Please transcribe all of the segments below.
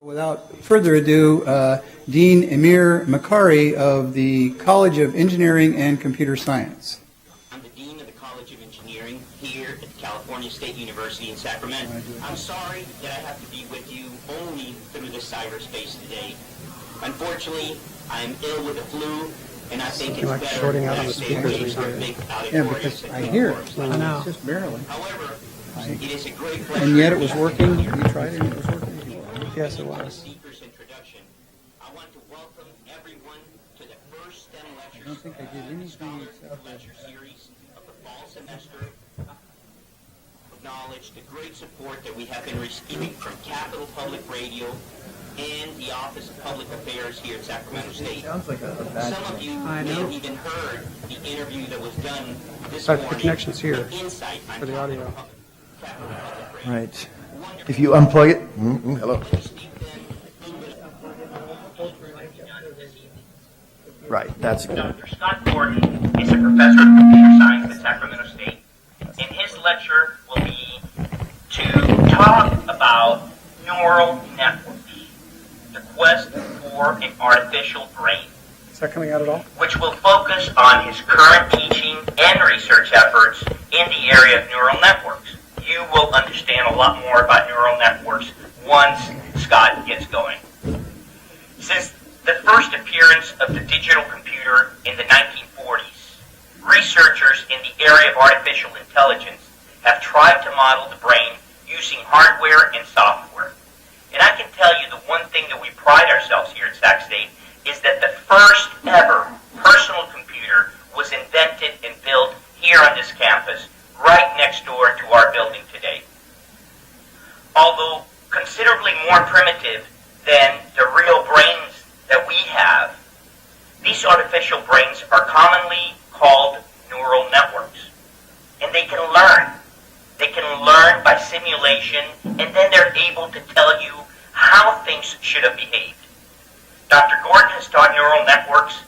Without further ado, Dean Emir Makari of the College of Engineering and Computer Science. I'm the Dean of the College of Engineering here at California State University in Sacramento. I'm sorry that I have to be with you only through this cyberspace today. Unfortunately, I'm ill with the flu, and I think it's better shorting out that on I the stay speakers away we from hear. big Yeah, auditoriums because and I hear it. platforms. I know. Just barely. However, it is a great pleasure. And yet it was working. You tried it and it was working. Yes, it was. Speaker's introduction. I want to welcome everyone to the first STEM lecture. I don't think I did anything lecture series of the fall semester. Acknowledge the great support that we have been receiving from Capital Public Radio and the Office of Public Affairs here at Sacramento State. Sounds like a bad Some of you I may know. have even heard the interview that was done this But the morning. connection's here with Insight on for the audio. Capital Public Radio. Right. If you unplug it, hello. Right, that's good. Dr. Scott Gordon is a professor of computer science at Sacramento State, and his lecture will be to talk about neural networks, the quest for an artificial brain, Is that coming out at all? which will focus on his current teaching and research efforts in the area of neural networks. You will understand a lot more about neural networks once Scott gets going. Since the first appearance of the digital computer in the 1940s, researchers in the area of artificial intelligence have tried to model the brain using hardware and software. And I can tell you the one thing that we pride ourselves here at Sac State is that the first ever personal computer was invented and built here on this campus, right next door to our building today. Although considerably more primitive than the real brains that we have, these artificial brains are commonly called neural networks. And they can learn. They can learn by simulation, and then they're able to tell you how things should have behaved. Dr. Gordon has taught neural networks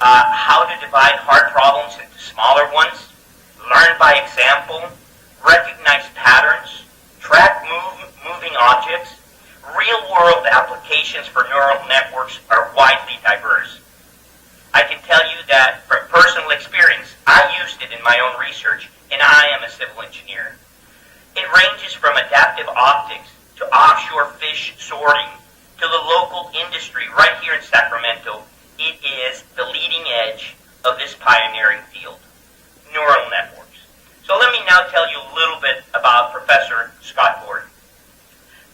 how to divide hard problems into smaller ones, learn by example, recognize patterns, track moving objects. Real-world applications for neural networks are widely diverse. I can tell you that from personal experience, I used it in my own research, and I am a civil engineer. It ranges from adaptive optics to offshore fish sorting to the local industry right here in Sacramento. It is the leading edge of this pioneering field, neural networks. So let me now tell you a little bit about Professor Scott Gordon.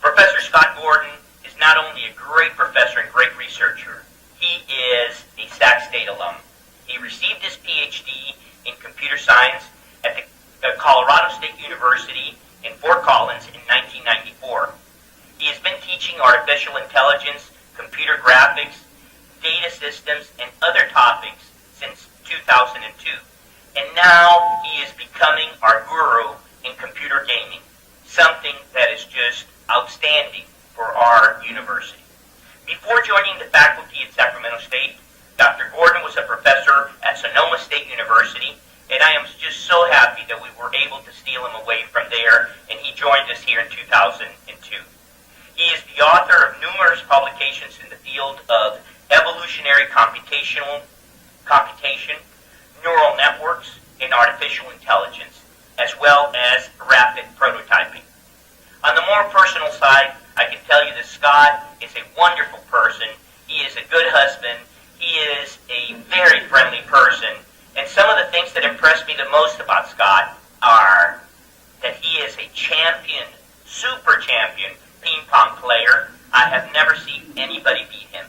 Professor Scott Gordon is not only a great professor and great researcher, he is a Sac State alum. He received his PhD in computer science at the Colorado State University in Fort Collins in 1994. He has been teaching artificial intelligence, computer graphics, data systems, and other topics since 2002. And now he is becoming our guru in computer gaming, something that is just outstanding for our university. Before joining the faculty at Sacramento State, Dr. Gordon was a professor at Sonoma State University, and I am just so happy that we were able to steal him away from there, and he joined us here in 2002. He is the author of numerous publications in the field of evolutionary computation, neural networks, and artificial intelligence, as well as rapid prototyping. On the more personal side, I can tell you that Scott is a wonderful person. He is a good husband. He is a very friendly person. And some of the things that impress me the most about Scott are that he is a champion, super champion ping pong player. I have never seen anybody beat him.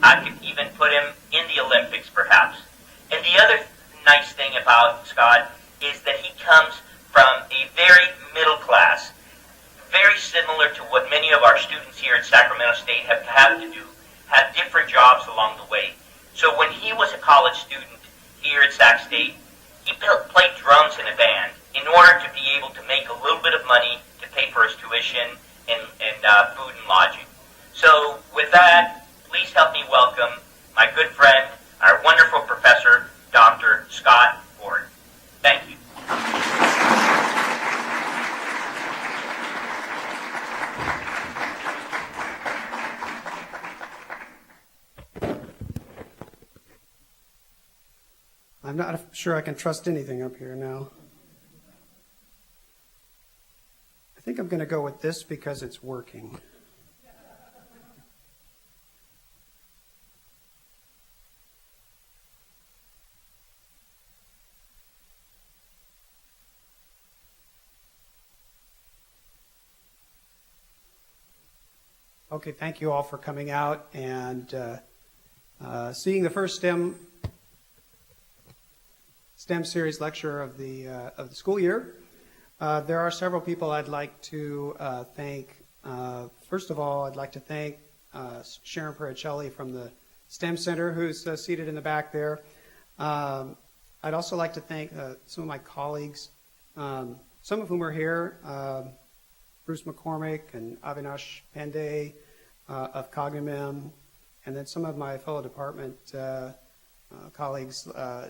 I could even put him in the Olympics, perhaps. And the other nice thing about Scott is that he comes from a very middle class, very similar to what many of our students here at Sacramento State have had to do, have different jobs along the way. So when he was a college student here at Sac State, he played drums in a band in order to be able to make a little bit of money to pay for his tuition and food and lodging. So with that, please help me welcome my good friend, our wonderful professor, Dr. Scott Gordon. Thank you. I'm not sure I can trust anything up here now. I think I'm going to go with this because it's working. Okay, thank you all for coming out and seeing the first STEM series lecture of the school year. There are several people I'd like to thank. First of all, I'd like to thank Sharon Pericelli from the STEM Center, who's seated in the back there. I'd also like to thank some of my colleagues, some of whom are here, Bruce McCormick and Avinash Pandey of Cognimem, and then some of my fellow department colleagues,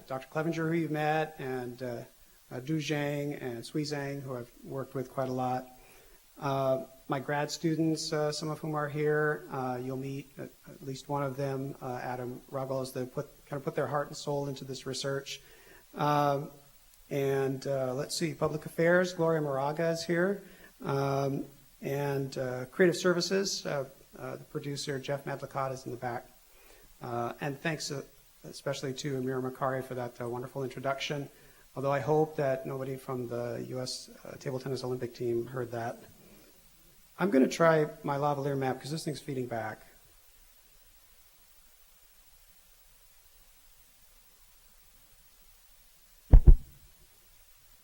Dr. Clevenger, who you've met, and Du Zhang and Sui Zhang, who I've worked with quite a lot. My grad students, some of whom are here, you'll meet at least one of them, Adam Ruggles, that put their heart and soul into this research. And let's see, Public Affairs, Gloria Moraga is here. And Creative Services, the producer, Jeff Medlicott, is in the back. And thanks especially to Amir Makari for that wonderful introduction, although I hope that nobody from the U.S. Table Tennis Olympic team heard that. I'm going to try my lavalier map because this thing's feeding back.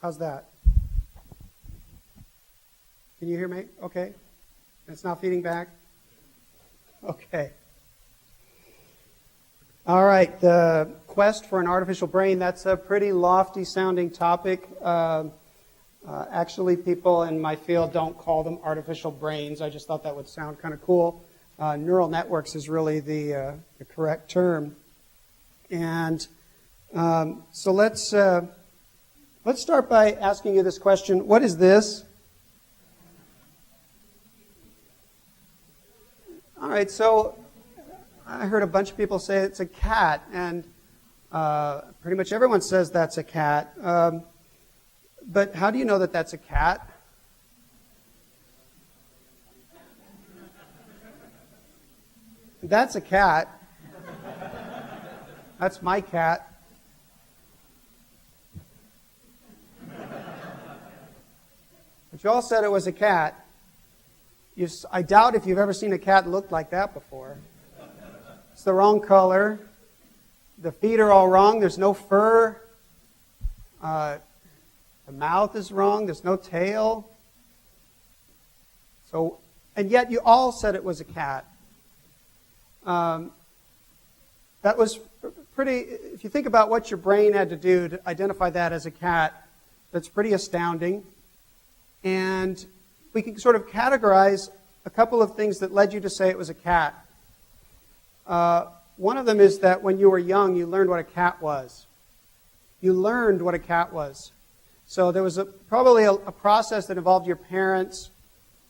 How's that? Can you hear me? Okay. It's not feeding back? Okay. All right. The quest for an artificial brain, that's a pretty lofty sounding topic. Actually, people in my field don't call them artificial brains. I just thought that would sound kind of cool. Neural networks is really the correct term. And so let's start by asking you this question. What is this? All right, so I heard a bunch of people say it's a cat, and pretty much everyone says that's a cat. But how do you know that that's a cat? That's a cat. That's my cat. But you all said it was a cat. I doubt if you've ever seen a cat look like that before. It's the wrong color. The feet are all wrong. There's no fur. The mouth is wrong. There's no tail. So, and yet you all said it was a cat. That was pretty, if you think about what your brain had to do to identify that as a cat, that's pretty astounding. And we can sort of categorize a couple of things that led you to say it was a cat. One of them is that when you were young, you learned what a cat was. You learned what a cat was. So there was probably a process that involved your parents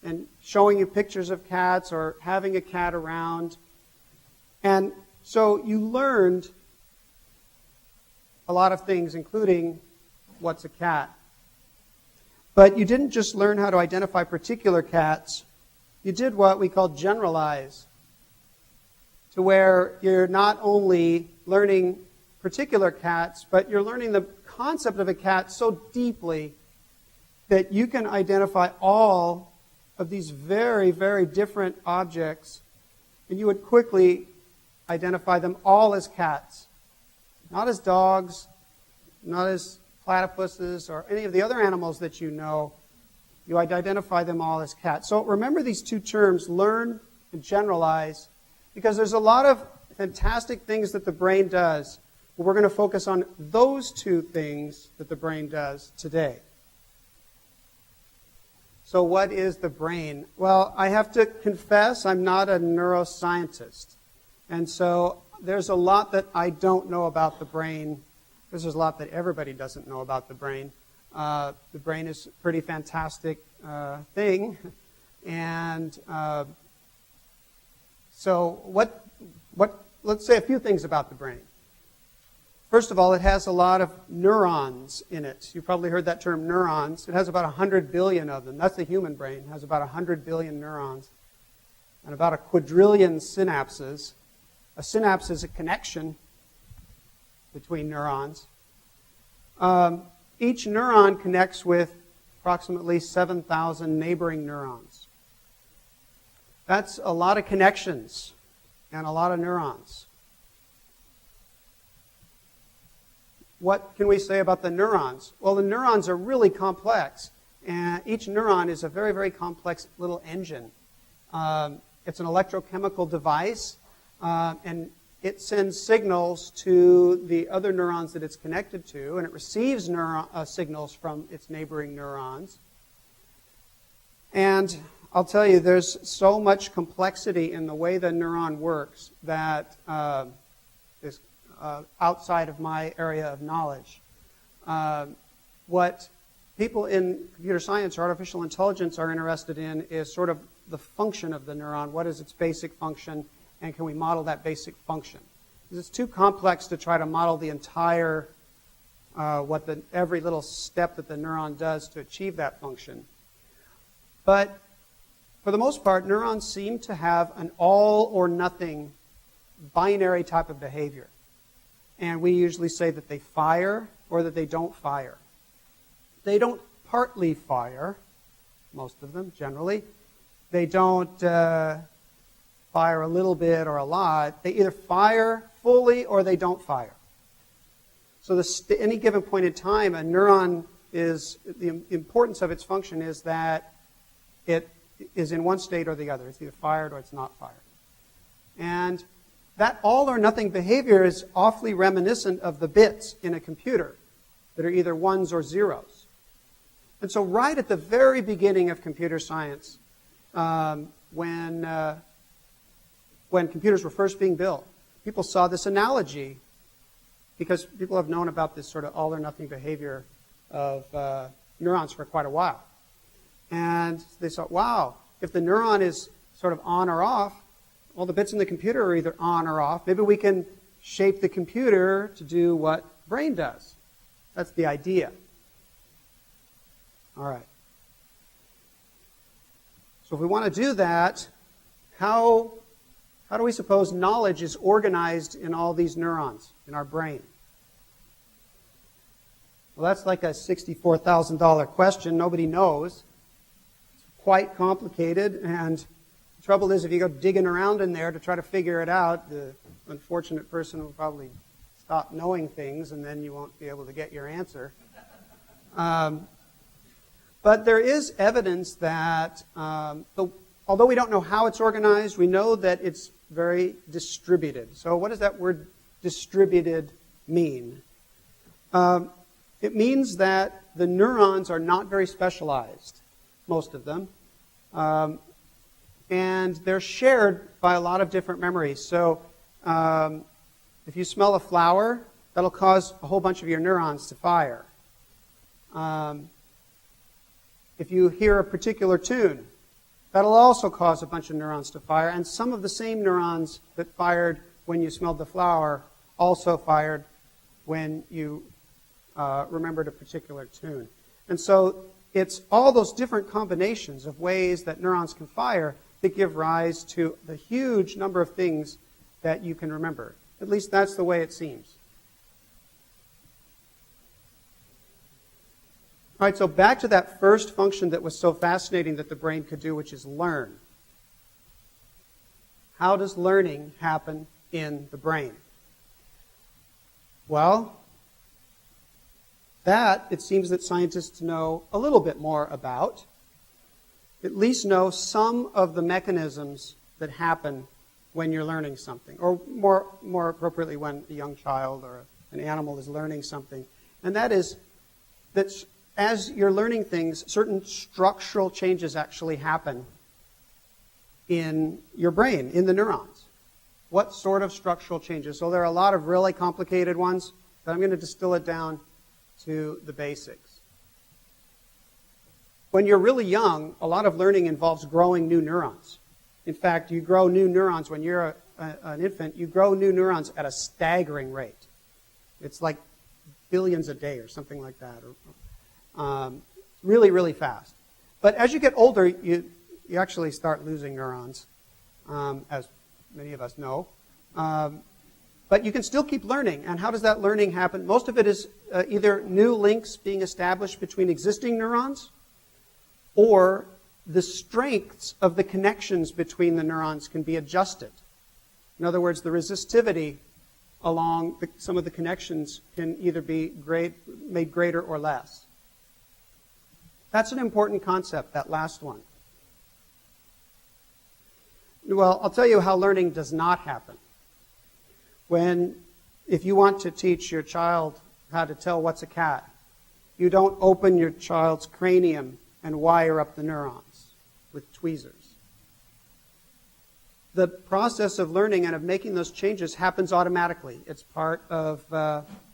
and showing you pictures of cats or having a cat around. And so you learned a lot of things, including what's a cat. But you didn't just learn how to identify particular cats. You did what we call generalize, to where you're not only learning particular cats, but you're learning the concept of a cat so deeply that you can identify all of these very, very different objects, and you would quickly identify them all as cats. Not as dogs, not as platypuses, or any of the other animals that you know. You identify them all as cats. So remember these two terms, learn and generalize, because there's a lot of fantastic things that the brain does. But we're going to focus on those two things that the brain does today. So what is the brain? Well, I have to confess I'm not a neuroscientist. And so there's a lot that I don't know about the brain. There's a lot that everybody doesn't know about the brain. The brain is a pretty fantastic thing. And so let's say a few things about the brain. First of all, it has a lot of neurons in it. You've probably heard that term, neurons. It has about 100 billion of them. That's the human brain. It has about 100 billion neurons and about a quadrillion synapses. A synapse is a connection between neurons. Each neuron connects with approximately 7,000 neighboring neurons. That's a lot of connections and a lot of neurons. What can we say about the neurons? Well, the neurons are really complex, and each neuron is a very, very complex little engine. It's an electrochemical device, and it sends signals to the other neurons that it's connected to, and it receives signals from its neighboring neurons. And I'll tell you, there's so much complexity in the way the neuron works that is outside of my area of knowledge. What people in computer science or artificial intelligence are interested in is sort of the function of the neuron. What is its basic function, and can we model that basic function? Because it's too complex to try to model the entire, every little step that the neuron does to achieve that function. But for the most part, neurons seem to have an all or nothing binary type of behavior. And we usually say that they fire or that they don't fire. They don't partly fire, most of them generally. They don't fire a little bit or a lot. They either fire fully or they don't fire. So any given point in time, a neuron is, the importance of its function is that it is in one state or the other. It's either fired or it's not fired. And that all or nothing behavior is awfully reminiscent of the bits in a computer that are either ones or zeros. And so right at the very beginning of computer science, when computers were first being built, people saw this analogy because people have known about this sort of all or nothing behavior of neurons for quite a while. And they thought, wow, if the neuron is sort of on or off, all the bits in the computer are either on or off. Maybe we can shape the computer to do what the brain does. That's the idea. All right. So if we want to do that, how do we suppose knowledge is organized in all these neurons in our brain? Well, that's like a $64,000 question. Nobody knows. It's quite complicated, and the trouble is if you go digging around in there to try to figure it out, the unfortunate person will probably stop knowing things, and then you won't be able to get your answer. But there is evidence that, although we don't know how it's organized, we know that it's very distributed. So what does that word distributed mean? It means that the neurons are not very specialized, most of them. And they're shared by a lot of different memories. So if you smell a flower, that'll cause a whole bunch of your neurons to fire. If you hear a particular tune, that'll also cause a bunch of neurons to fire. And some of the same neurons that fired when you smelled the flower also fired when you remembered a particular tune. And so it's all those different combinations of ways that neurons can fire that give rise to the huge number of things that you can remember. At least that's the way it seems. All right, so back to that first function that was so fascinating that the brain could do, which is learn. How does learning happen in the brain? Well, that it seems that scientists know a little bit more about, at least know some of the mechanisms that happen when you're learning something, or more appropriately when a young child or an animal is learning something. And that is that as you're learning things, certain structural changes actually happen in your brain, in the neurons. What sort of structural changes? So there are a lot of really complicated ones, but I'm going to distill it down to the basics. When you're really young, a lot of learning involves growing new neurons. In fact, you grow new neurons when you're an infant. You grow new neurons at a staggering rate. It's like billions a day or something like that. Really, really fast. But as you get older, you actually start losing neurons, as many of us know. But you can still keep learning. And how does that learning happen? Most of it is either new links being established between existing neurons, or the strengths of the connections between the neurons can be adjusted. In other words, the resistivity along some of the connections can either be made greater or less. That's an important concept, that last one. Well, I'll tell you how learning does not happen. If you want to teach your child how to tell what's a cat, you don't open your child's cranium and wire up the neurons with tweezers. The process of learning and of making those changes happens automatically. It's part of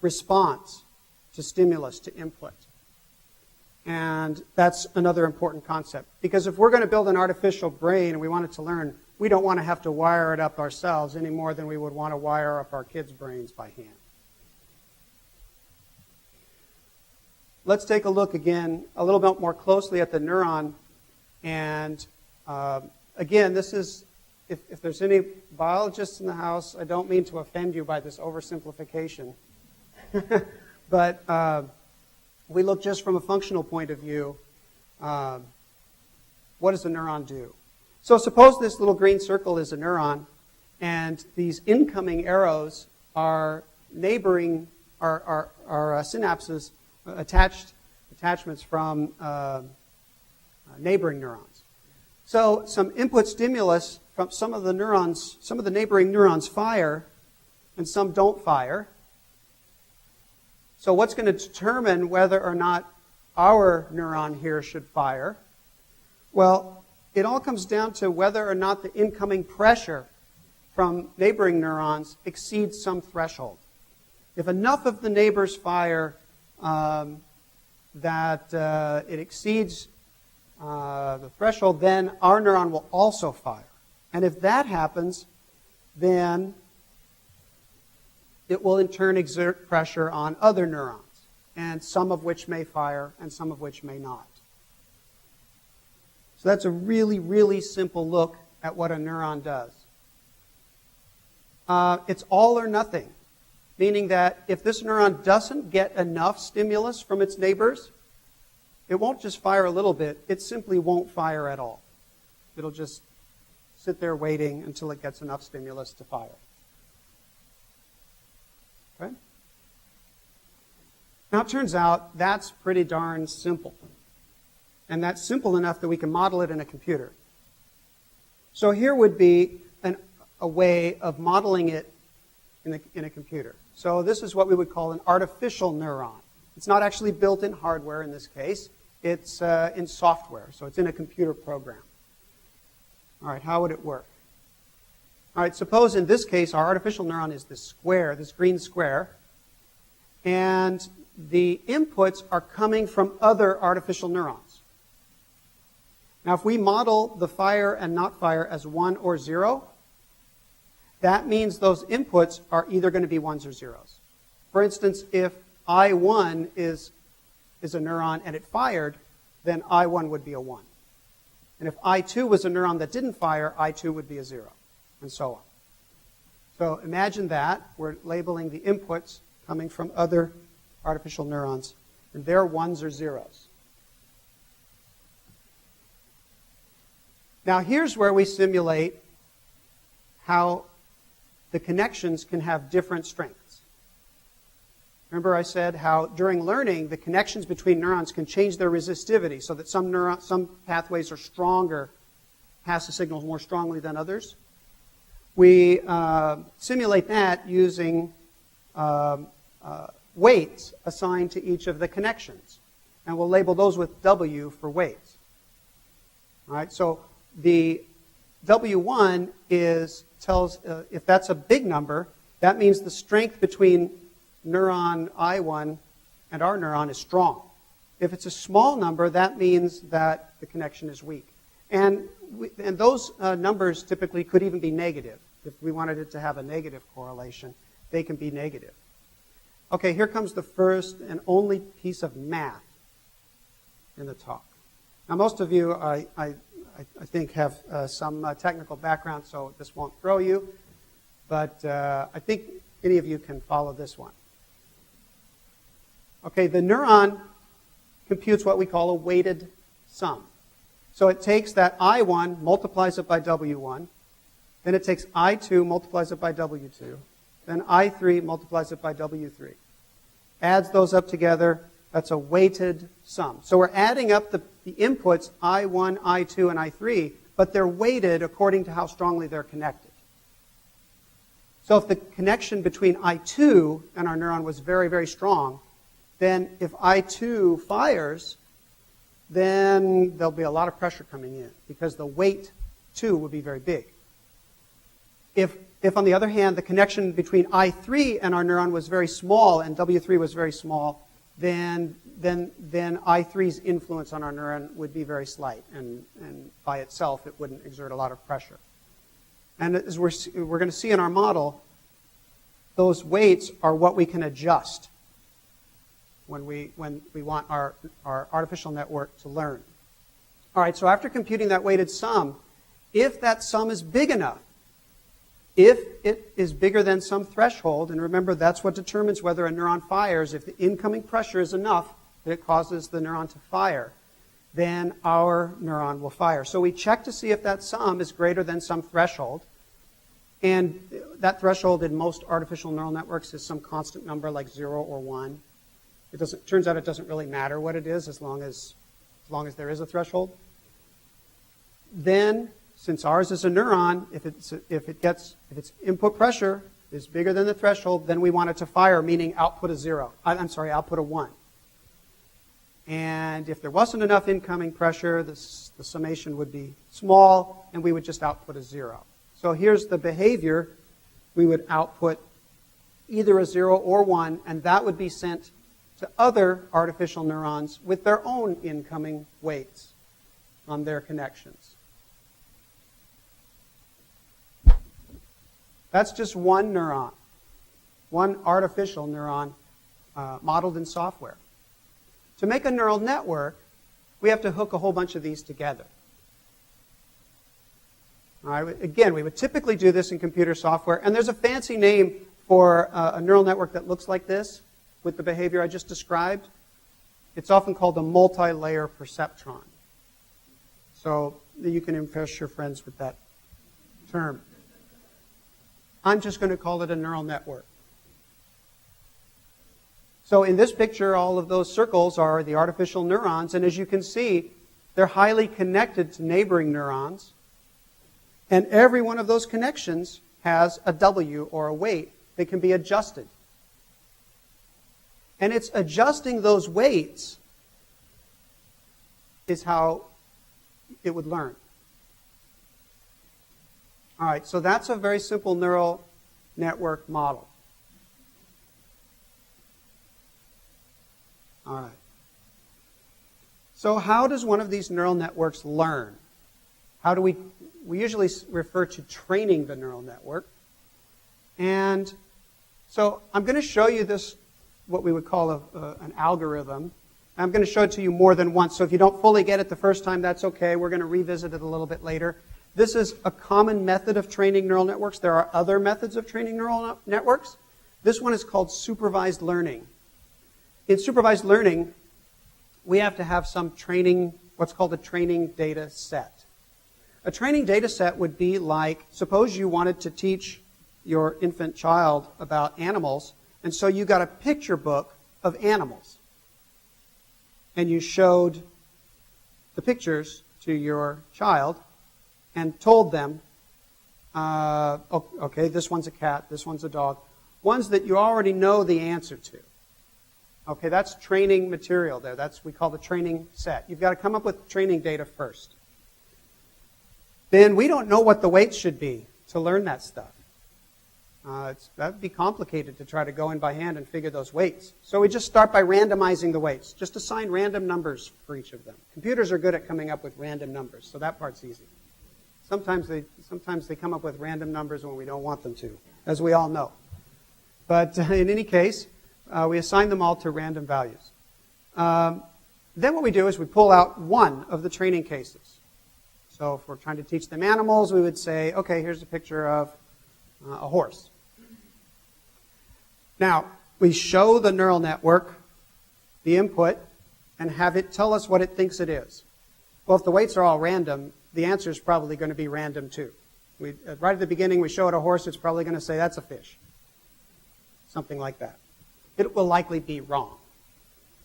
response to stimulus, to input. And that's another important concept. Because if we're going to build an artificial brain and we want it to learn, we don't want to have to wire it up ourselves any more than we would want to wire up our kids' brains by hand. Let's take a look again a little bit more closely at the neuron. And again, this is, if there's any biologists in the house, I don't mean to offend you by this oversimplification. But we look just from a functional point of view. What does a neuron do? So suppose this little green circle is a neuron, and these incoming arrows are neighboring, are synapses, attachments from neighboring neurons. So some input stimulus from some of the neurons, some of the neighboring neurons fire, and some don't fire. So what's going to determine whether or not our neuron here should fire? Well, it all comes down to whether or not the incoming pressure from neighboring neurons exceeds some threshold. If enough of the neighbors fire that it exceeds the threshold, then our neuron will also fire. And if that happens, then it will in turn exert pressure on other neurons, and some of which may fire and some of which may not. So that's a really, really simple look at what a neuron does. It's all or nothing, meaning that if this neuron doesn't get enough stimulus from its neighbors, it won't just fire a little bit, it simply won't fire at all. It'll just sit there waiting until it gets enough stimulus to fire. Okay? Now it turns out that's pretty darn simple. And that's simple enough that we can model it in a computer. So here would be a way of modeling it in a computer. So this is what we would call an artificial neuron. It's not actually built in hardware in this case. It's in software, so it's in a computer program. All right, how would it work? All right, suppose in this case our artificial neuron is this square, this green square, and the inputs are coming from other artificial neurons. Now, if we model the fire and not fire as 1 or 0, that means those inputs are either going to be 1s or 0s. For instance, if I1 is a neuron and it fired, then I1 would be a 1. And if I2 was a neuron that didn't fire, I2 would be a 0, and so on. So imagine that. We're labeling the inputs coming from other artificial neurons, and they're 1s or 0s. Now here's where we simulate how the connections can have different strengths. Remember I said how during learning the connections between neurons can change their resistivity so that some pathways are stronger, pass the signals more strongly than others. We simulate that using weights assigned to each of the connections. And we'll label those with W for weights. All right, so the W1 tells if that's a big number, that means the strength between neuron I1 and our neuron is strong. If it's a small number, that means that the connection is weak. And those numbers typically could even be negative. If we wanted it to have a negative correlation, they can be negative. Okay, here comes the first and only piece of math in the talk. Now, most of you, I think, have some technical background, so this won't throw you. But I think any of you can follow this one. Okay, the neuron computes what we call a weighted sum. So it takes that I1, multiplies it by W1, then it takes I2, multiplies it by W2, then I3 multiplies it by W3. Adds those up together, that's a weighted sum. So we're adding up the inputs I1, I2, and I3, but they're weighted according to how strongly they're connected. So if the connection between I2 and our neuron was very, very strong, then if I2 fires, then there'll be a lot of pressure coming in because the weight 2 will be very big. If on the other hand, the connection between I3 and our neuron was very small and W3 was very small, then I3's influence on our neuron would be very slight, and by itself it wouldn't exert a lot of pressure. And as we're going to see in our model, those weights are what we can adjust when we want our artificial network to learn. All right, so after computing that weighted sum, if that sum is big enough, if it is bigger than some threshold, and remember that's what determines whether a neuron fires, if the incoming pressure is enough that it causes the neuron to fire, then our neuron will fire. So we check to see if that sum is greater than some threshold. And that threshold in most artificial neural networks is some constant number like 0 or 1. Turns out it doesn't really matter what it is as long as there is a threshold. Then, since ours is a neuron, if its input pressure is bigger than the threshold, then we want it to fire, meaning output a 1. And if there wasn't enough incoming pressure, the summation would be small, and we would just output a 0. So here's the behavior. We would output either a 0 or 1, and that would be sent to other artificial neurons with their own incoming weights on their connections. That's just one neuron, one artificial neuron modeled in software. To make a neural network, we have to hook a whole bunch of these together. All right, again, we would typically do this in computer software, and there's a fancy name for a neural network that looks like this with the behavior I just described. It's often called a multi-layer perceptron. So you can impress your friends with that term. I'm just going to call it a neural network. So in this picture, all of those circles are the artificial neurons, and as you can see, they're highly connected to neighboring neurons. And every one of those connections has a W or a weight that can be adjusted. And it's adjusting those weights is how it would learn. All right, so that's a very simple neural network model. All right. So how does one of these neural networks learn? How do we usually refer to training the neural network. And so I'm going to show you this, what we would call an algorithm. I'm going to show it to you more than once. So if you don't fully get it the first time, that's okay. We're going to revisit it a little bit later. This is a common method of training neural networks. There are other methods of training neural networks. This one is called supervised learning. In supervised learning, we have to have some training, what's called a training data set. A training data set would be like, suppose you wanted to teach your infant child about animals, and so you got a picture book of animals. And you showed the pictures to your child and told them, okay, this one's a cat, this one's a dog. Ones that you already know the answer to. Okay, that's training material there. That's we call the training set. You've got to come up with training data first. Then we don't know what the weights should be to learn that stuff. That would be complicated to try to go in by hand and figure those weights. So we just start by randomizing the weights. Just assign random numbers for each of them. Computers are good at coming up with random numbers, so that part's easy. Sometimes they come up with random numbers when we don't want them to, as we all know. But in any case, We assign them all to random values. Then what we do is we pull out one of the training cases. So if we're trying to teach them animals, we would say, okay, here's a picture of a horse. Now, we show the neural network the input and have it tell us what it thinks it is. Well, if the weights are all random, the answer is probably going to be random too. Right at the beginning, we show it a horse, it's probably going to say that's a fish. Something like that. It will likely be wrong.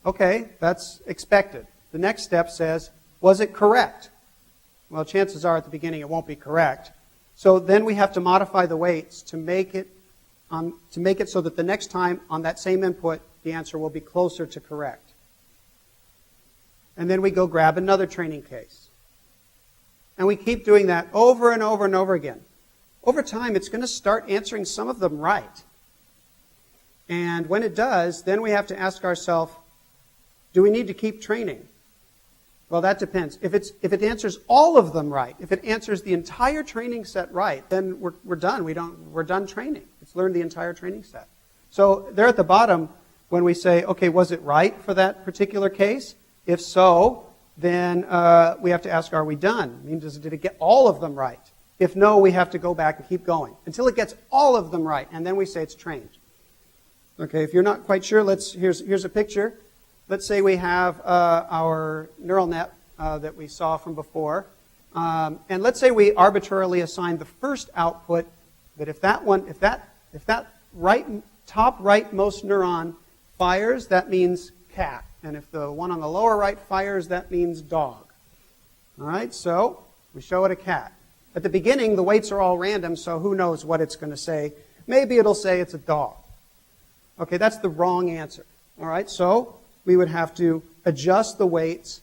Okay, that's expected. The next step says, was it correct? Well, chances are at the beginning it won't be correct. So then we have to modify the weights to make it so that the next time on that same input, the answer will be closer to correct. And then we go grab another training case. And we keep doing that over and over and over again. Over time, it's going to start answering some of them right. And when it does, then we have to ask ourselves, do we need to keep training? Well, that depends. If it answers all of them right, if it answers the entire training set right, then we're done. We're done training. It's learned the entire training set. So there at the bottom, when we say, okay, was it right for that particular case? If so, then we have to ask, are we done? I mean, did it get all of them right? If no, we have to go back and keep going until it gets all of them right, and then we say it's trained. Okay, if you're not quite sure, here's a picture. Let's say we have our neural net that we saw from before, and let's say we arbitrarily assign the first output that if that top rightmost neuron fires, that means cat, and if the one on the lower right fires, that means dog. All right, so we show it a cat. At the beginning, the weights are all random, so who knows what it's going to say? Maybe it'll say it's a dog. Okay, that's the wrong answer. All right, so we would have to adjust the weights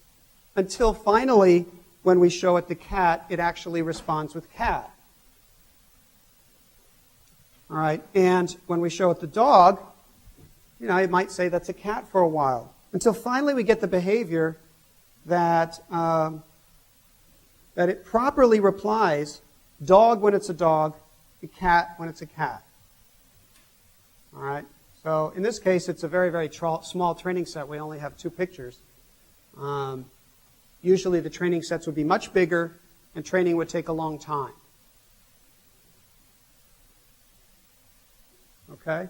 until finally, when we show it the cat, it actually responds with cat. All right, and when we show it the dog, it might say that's a cat for a while. Until finally we get the behavior that it properly replies dog when it's a dog, and cat when it's a cat. All right. So in this case, it's a very, very small training set. We only have 2 pictures. Usually the training sets would be much bigger, and training would take a long time. Okay?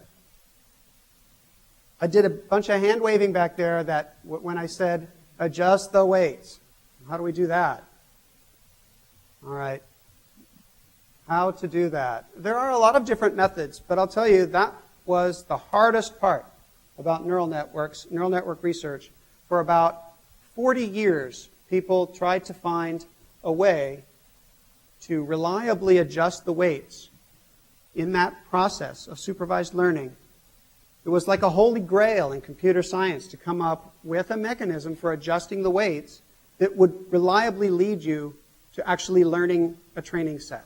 I did a bunch of hand waving back there that when I said adjust the weights. How do we do that? All right. How to do that? There are a lot of different methods, but I'll tell you that was the hardest part about neural network research. For about 40 years, people tried to find a way to reliably adjust the weights in that process of supervised learning. It was like a holy grail in computer science to come up with a mechanism for adjusting the weights that would reliably lead you to actually learning a training set.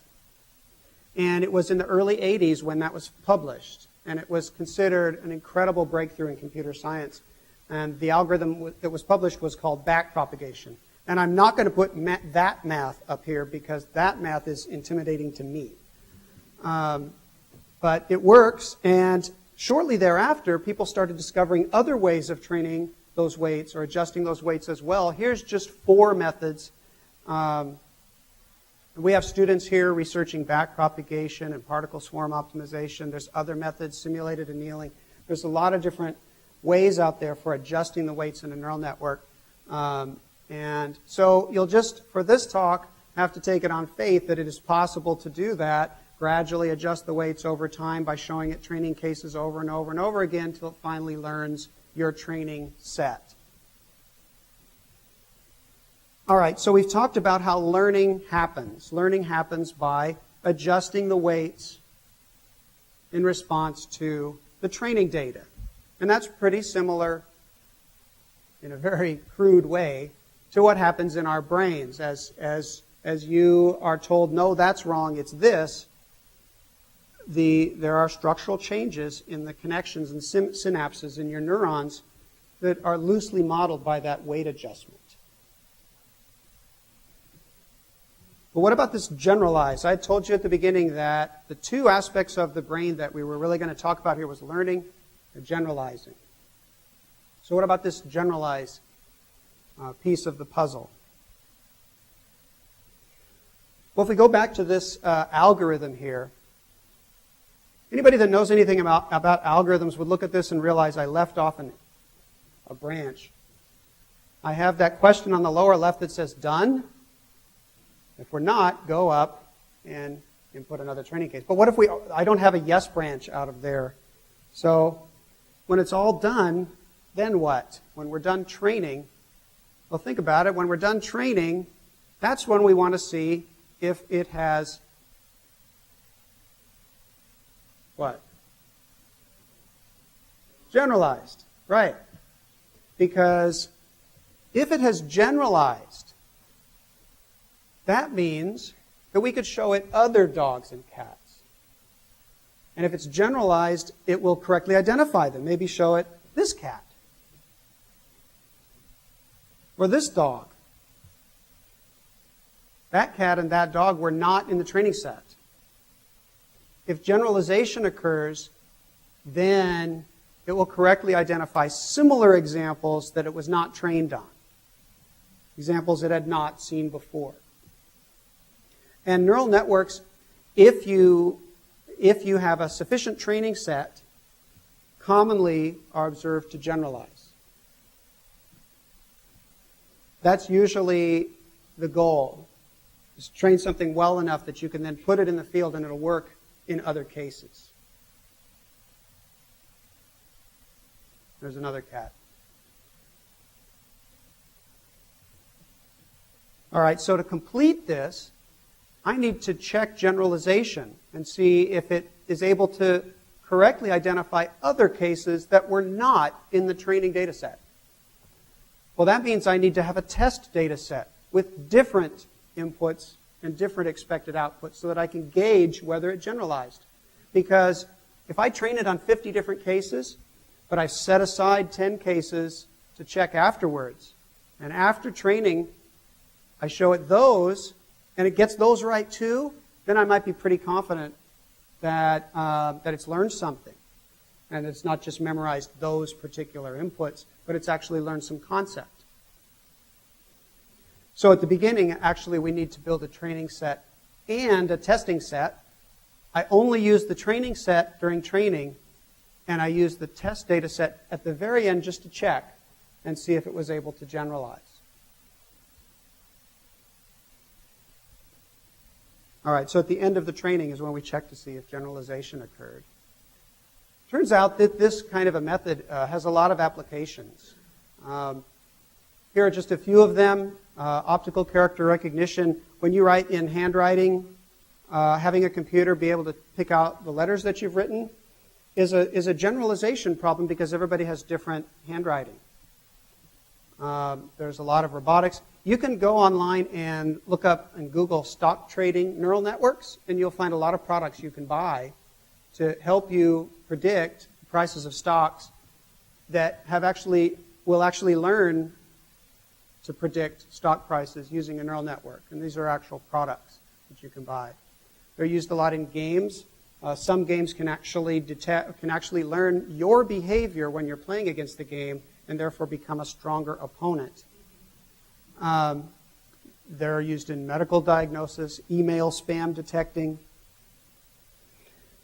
And it was in the early 80s when that was published. And it was considered an incredible breakthrough in computer science. And the algorithm that was published was called backpropagation. And I'm not going to put that math up here because that math is intimidating to me. But it works, and shortly thereafter, people started discovering other ways of training those weights or adjusting those weights as well. Here's just 4 methods. We have students here researching backpropagation and particle swarm optimization. There's other methods, simulated annealing. There's a lot of different ways out there for adjusting the weights in a neural network. And so you'll just, for this talk, have to take it on faith that it is possible to do that, gradually adjust the weights over time by showing it training cases over and over and over again until it finally learns your training set. All right, so we've talked about how learning happens. Learning happens by adjusting the weights in response to the training data. And that's pretty similar, in a very crude way, to what happens in our brains. As you are told, no, that's wrong, it's this, there are structural changes in the connections and synapses in your neurons that are loosely modeled by that weight adjustment. But what about this generalized? I told you at the beginning that the 2 aspects of the brain that we were really going to talk about here was learning They're generalizing. So what about this generalized piece of the puzzle? Well, if we go back to this algorithm here, anybody that knows anything about algorithms would look at this and realize I left off a branch. I have that question on the lower left that says done. If we're not, go up and input another training case. But what if I don't have a yes branch out of there? So when it's all done, then what? When we're done training, well, think about it. When we're done training, that's when we want to see if it has what? Generalized, right. Because if it has generalized, that means that we could show it other dogs and cats. And if it's generalized, it will correctly identify them. Maybe show it this cat. Or this dog. That cat and that dog were not in the training set. If generalization occurs, then it will correctly identify similar examples that it was not trained on. Examples it had not seen before. And neural networks, if you have a sufficient training set, commonly are observed to generalize. That's usually the goal. Is to train something well enough that you can then put it in the field and it'll work in other cases. There's another cat. All right, so to complete this, I need to check generalization and see if it is able to correctly identify other cases that were not in the training data set. Well, that means I need to have a test data set with different inputs and different expected outputs so that I can gauge whether it generalized. Because if I train it on 50 different cases, but I set aside 10 cases to check afterwards, and after training, I show it those, and it gets those right too, then I might be pretty confident that it's learned something. And it's not just memorized those particular inputs, but it's actually learned some concept. So at the beginning, actually, we need to build a training set and a testing set. I only use the training set during training, and I use the test data set at the very end just to check and see if it was able to generalize. All right, so at the end of the training is when we check to see if generalization occurred. Turns out that this kind of a method has a lot of applications. Here are just a few of them. Optical character recognition. When you write in handwriting, having a computer be able to pick out the letters that you've written is a generalization problem because everybody has different handwriting. There's a lot of robotics. You can go online and look up and Google stock trading neural networks, and you'll find a lot of products you can buy to help you predict the prices of stocks that will actually learn to predict stock prices using a neural network. And these are actual products that you can buy. They're used a lot in games. Some games can actually learn your behavior when you're playing against the game and therefore become a stronger opponent. They're used in medical diagnosis, email spam detecting.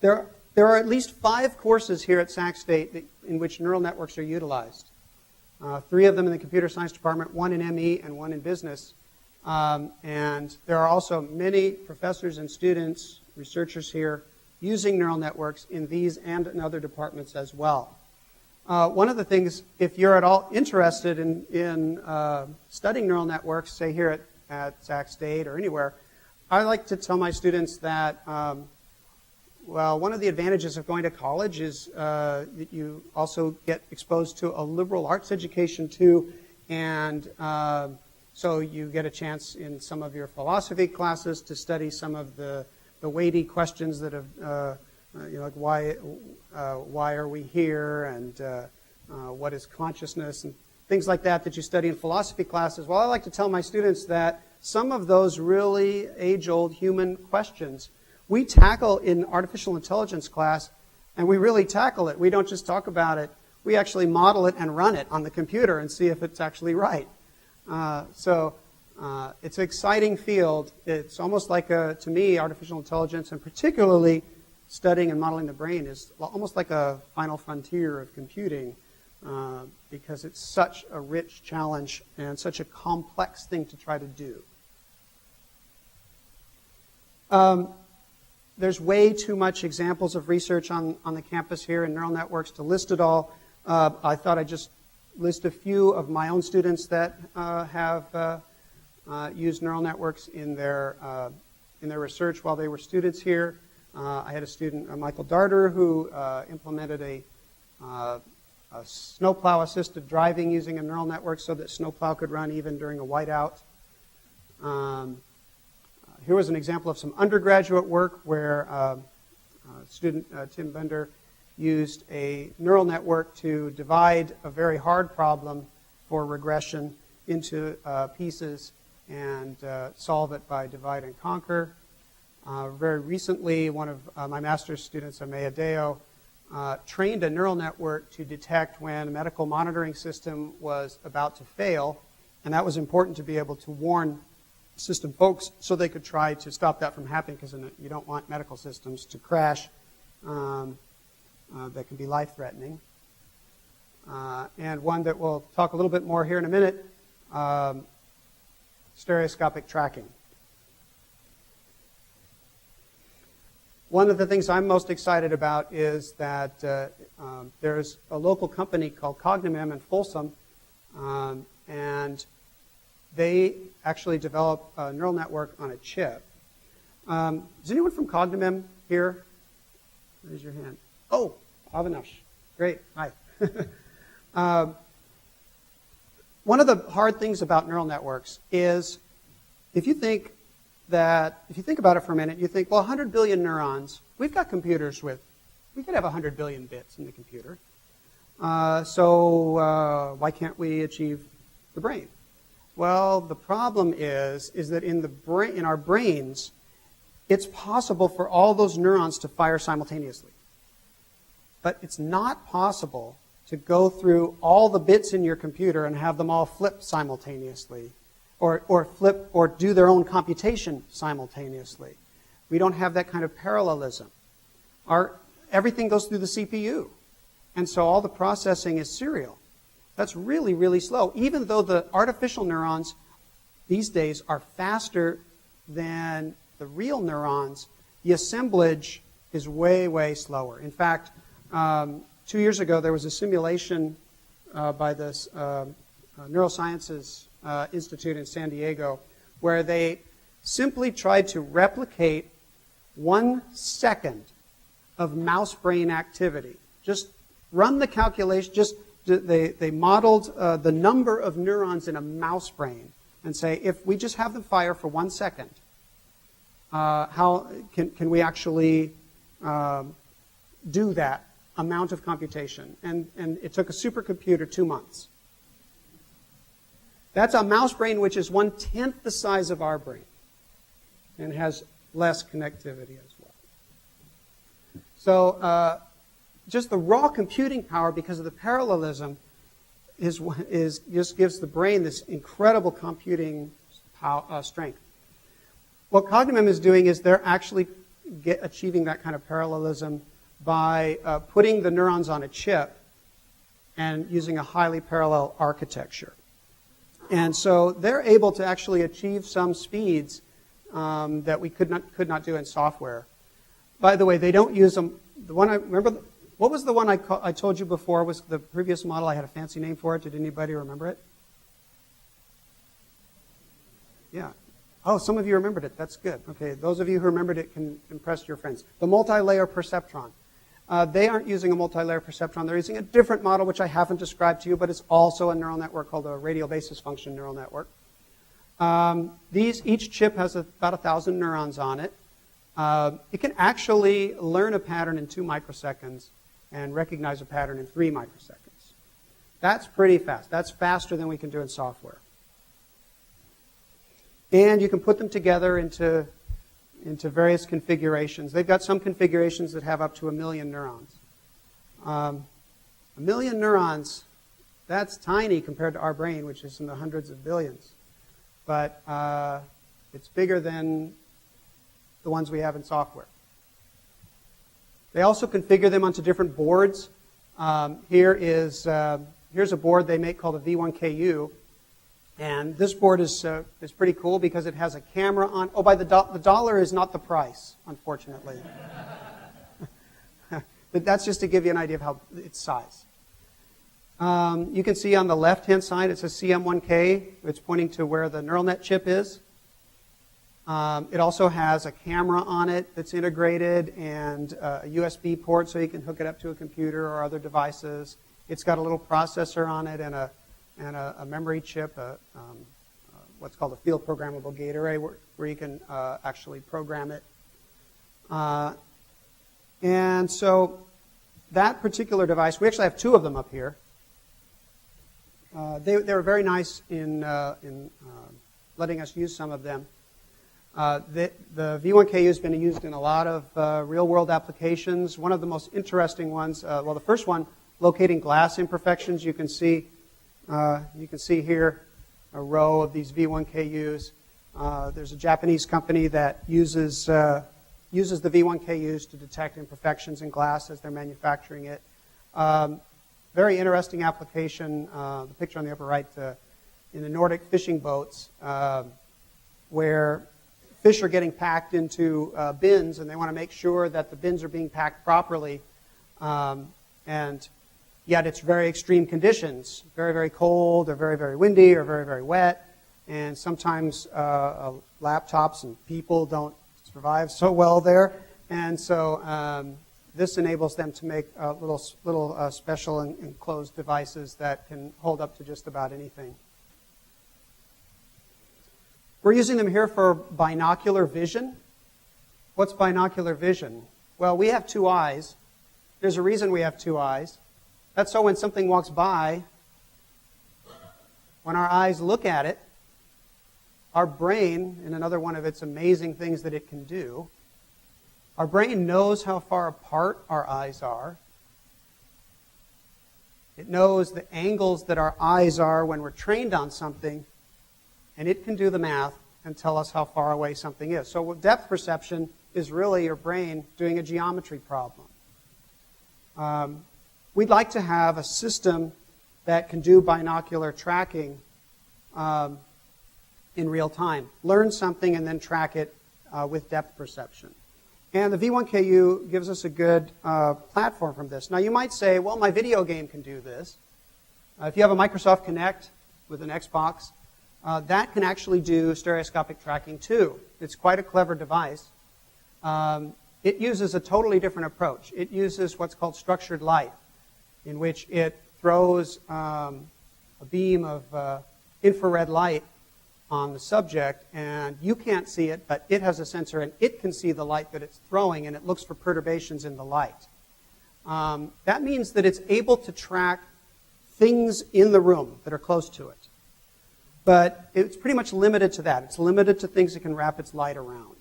There are at least 5 courses here at Sac State in which neural networks are utilized. 3 of them in the computer science department, 1 in ME and 1 in business. And there are also many professors and students, researchers here, using neural networks in these and in other departments as well. One of the things, if you're at all interested in studying neural networks, say here at Sac State or anywhere, I like to tell my students that one of the advantages of going to college is that you also get exposed to a liberal arts education too, and so you get a chance in some of your philosophy classes to study some of the weighty questions that have, like why are we here, and what is consciousness, and things like that you study in philosophy classes. Well, I like to tell my students that some of those really age-old human questions we tackle in artificial intelligence class And we really tackle it. We don't just talk about it. We actually model it and run it on the computer and see if it's actually right. So it's an exciting field. It's almost like, to me, artificial intelligence, and particularly studying and modeling the brain, is almost like a final frontier of computing because it's such a rich challenge and such a complex thing to try to do. There's way too much examples of research on the campus here in neural networks to list it all. I thought I'd just list a few of my own students that have used neural networks in their research while they were students here. I had a student, Michael Darter, who implemented a snowplow-assisted driving using a neural network so that snowplow could run even during a whiteout. Here was an example of some undergraduate work where student Tim Bender used a neural network to divide a very hard problem for regression into pieces and solve it by divide and conquer. Very recently, one of my master's students, Amaya Deo, trained a neural network to detect when a medical monitoring system was about to fail, and that was important to be able to warn system folks so they could try to stop that from happening, because you don't want medical systems to crash. That can be life-threatening. And one that we'll talk a little bit more here in a minute, stereoscopic tracking. One of the things I'm most excited about is that there's a local company called Cognimem in Folsom, and they actually develop a neural network on a chip. Is anyone from Cognimem here? Raise your hand. Oh, Avinash. Great. Hi. One of the hard things about neural networks is if you think about it for a minute, you think, well, 100 billion neurons, we've got computers we could have 100 billion bits in the computer. So why can't we achieve the brain? Well, the problem is that in our brains, it's possible for all those neurons to fire simultaneously. But it's not possible to go through all the bits in your computer and have them all flip simultaneously, or flip or do their own computation simultaneously. We don't have that kind of parallelism. Everything goes through the CPU, and so all the processing is serial. That's really, really slow. Even though the artificial neurons these days are faster than the real neurons, the assemblage is way, way slower. In fact, 2 years ago, there was a simulation by this Neurosciences Institute in San Diego where they simply tried to replicate 1 second of mouse brain activity. Just run the calculation. They modeled the number of neurons in a mouse brain and say, if we just have them fire for 1 second, how can we actually do that amount of computation? And it took a supercomputer 2 months. That's a mouse brain which is 1/10 the size of our brain and has less connectivity as well. So just the raw computing power, because of the parallelism, just gives the brain this incredible computing strength. What Cognimem is doing is they're actually achieving that kind of parallelism by putting the neurons on a chip and using a highly parallel architecture. And so they're able to actually achieve some speeds that we could not do in software. By the way, they don't use them. The one I remember. What was the one I told you before was the previous model? I had a fancy name for it. Did anybody remember it? Yeah. Oh, some of you remembered it. That's good. Okay, those of you who remembered it can impress your friends. The multi-layer perceptron. They aren't using a multi-layer perceptron. They're using a different model, which I haven't described to you, but it's also a neural network called a radial basis function neural network. Each chip has about 1,000 neurons on it. It can actually learn a pattern in 2 microseconds and recognize a pattern in 3 microseconds. That's pretty fast. That's faster than we can do in software. And you can put them together into various configurations. They've got some configurations that have up to 1 million neurons. A million neurons, that's tiny compared to our brain, which is in the hundreds of billions. But it's bigger than the ones we have in software. They also configure them onto different boards. Here's a board they make called a V1KU. And this board is pretty cool because it has a camera on. Oh, the dollar is not the price, unfortunately. But that's just to give you an idea of how its size. You can see on the left-hand side it says CM1K. It's pointing to where the neural net chip is. It also has a camera on it that's integrated and a USB port so you can hook it up to a computer or other devices. It's got a little processor on it and a memory chip, what's called a field programmable gate array where you can actually program it. And so that particular device, we actually have two of them up here. They were very nice in letting us use some of them. The V1KU has been used in a lot of real-world applications. One of the most interesting ones, the first one, locating glass imperfections. You can see here a row of these V1KUs. There's a Japanese company that uses the V1KUs to detect imperfections in glass as they're manufacturing it. Very interesting application, the picture on the upper right, in the Nordic fishing boats, where fish are getting packed into bins, and they want to make sure that the bins are being packed properly. And yet it's very extreme conditions, very, very cold, or very, very windy, or very, very wet. And sometimes laptops and people don't survive so well there. And so this enables them to make little special and enclosed devices that can hold up to just about anything. We're using them here for binocular vision. What's binocular vision? Well, we have two eyes. There's a reason we have two eyes. That's so when something walks by, when our eyes look at it, our brain, in another one of its amazing things that it can do, our brain knows how far apart our eyes are. It knows the angles that our eyes are when we're trained on something, and it can do the math and tell us how far away something is. So depth perception is really your brain doing a geometry problem. We'd like to have a system that can do binocular tracking in real time. Learn something and then track it with depth perception. And the V1KU gives us a good platform from this. Now you might say, well, my video game can do this. If you have a Microsoft Kinect with an Xbox, that can actually do stereoscopic tracking too. It's quite a clever device. It uses a totally different approach. It uses what's called structured light, in which it throws a beam of infrared light on the subject, and you can't see it, but it has a sensor, and it can see the light that it's throwing, and it looks for perturbations in the light. That means that it's able to track things in the room that are close to it. But it's pretty much limited to that. It's limited to things it can wrap its light around.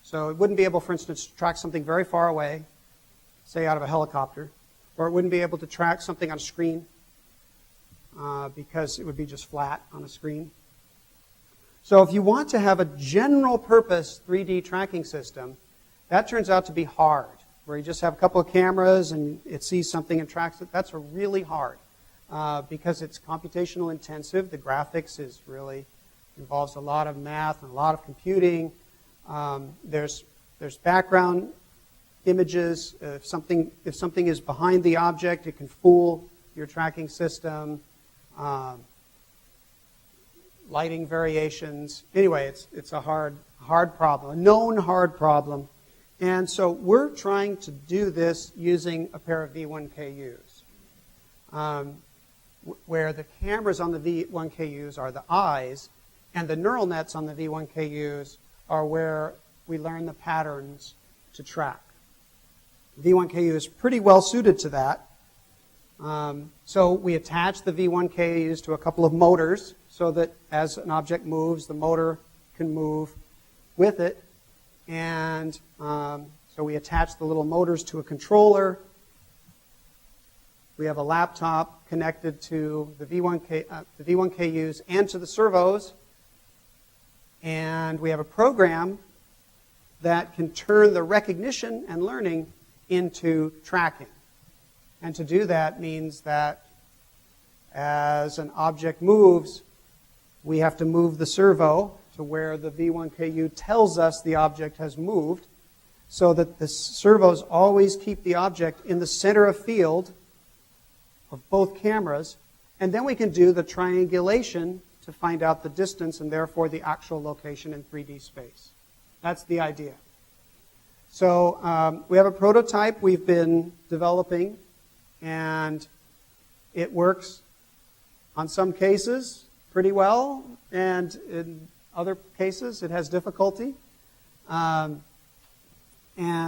So it wouldn't be able, for instance, to track something very far away, say out of a helicopter, or it wouldn't be able to track something on a screen because it would be just flat on a screen. So if you want to have a general purpose 3D tracking system, that turns out to be hard, where you just have a couple of cameras and it sees something and tracks it. That's really hard because it's computational intensive. The graphics involves a lot of math and a lot of computing. There's background images. If something is behind the object, it can fool your tracking system. Lighting variations. Anyway, it's a hard problem, a known hard problem. And so we're trying to do this using a pair of V1KUs, where the cameras on the V1KUs are the eyes, and the neural nets on the V1KUs are where we learn the patterns to track. The V1KU is pretty well suited to that. So we attach the V1KUs to a couple of motors so that as an object moves, the motor can move with it. And so we attach the little motors to a controller. We have a laptop connected to the V1KUs and to the servos. And we have a program that can turn the recognition and learning into tracking. And to do that means that as an object moves, we have to move the servo to where the V1KU tells us the object has moved, so that the servos always keep the object in the center of field of both cameras, and then we can do the triangulation to find out the distance and therefore the actual location in 3D space. That's the idea. So we have a prototype we've been developing, and it works on some cases pretty well, and in other cases it has difficulty. And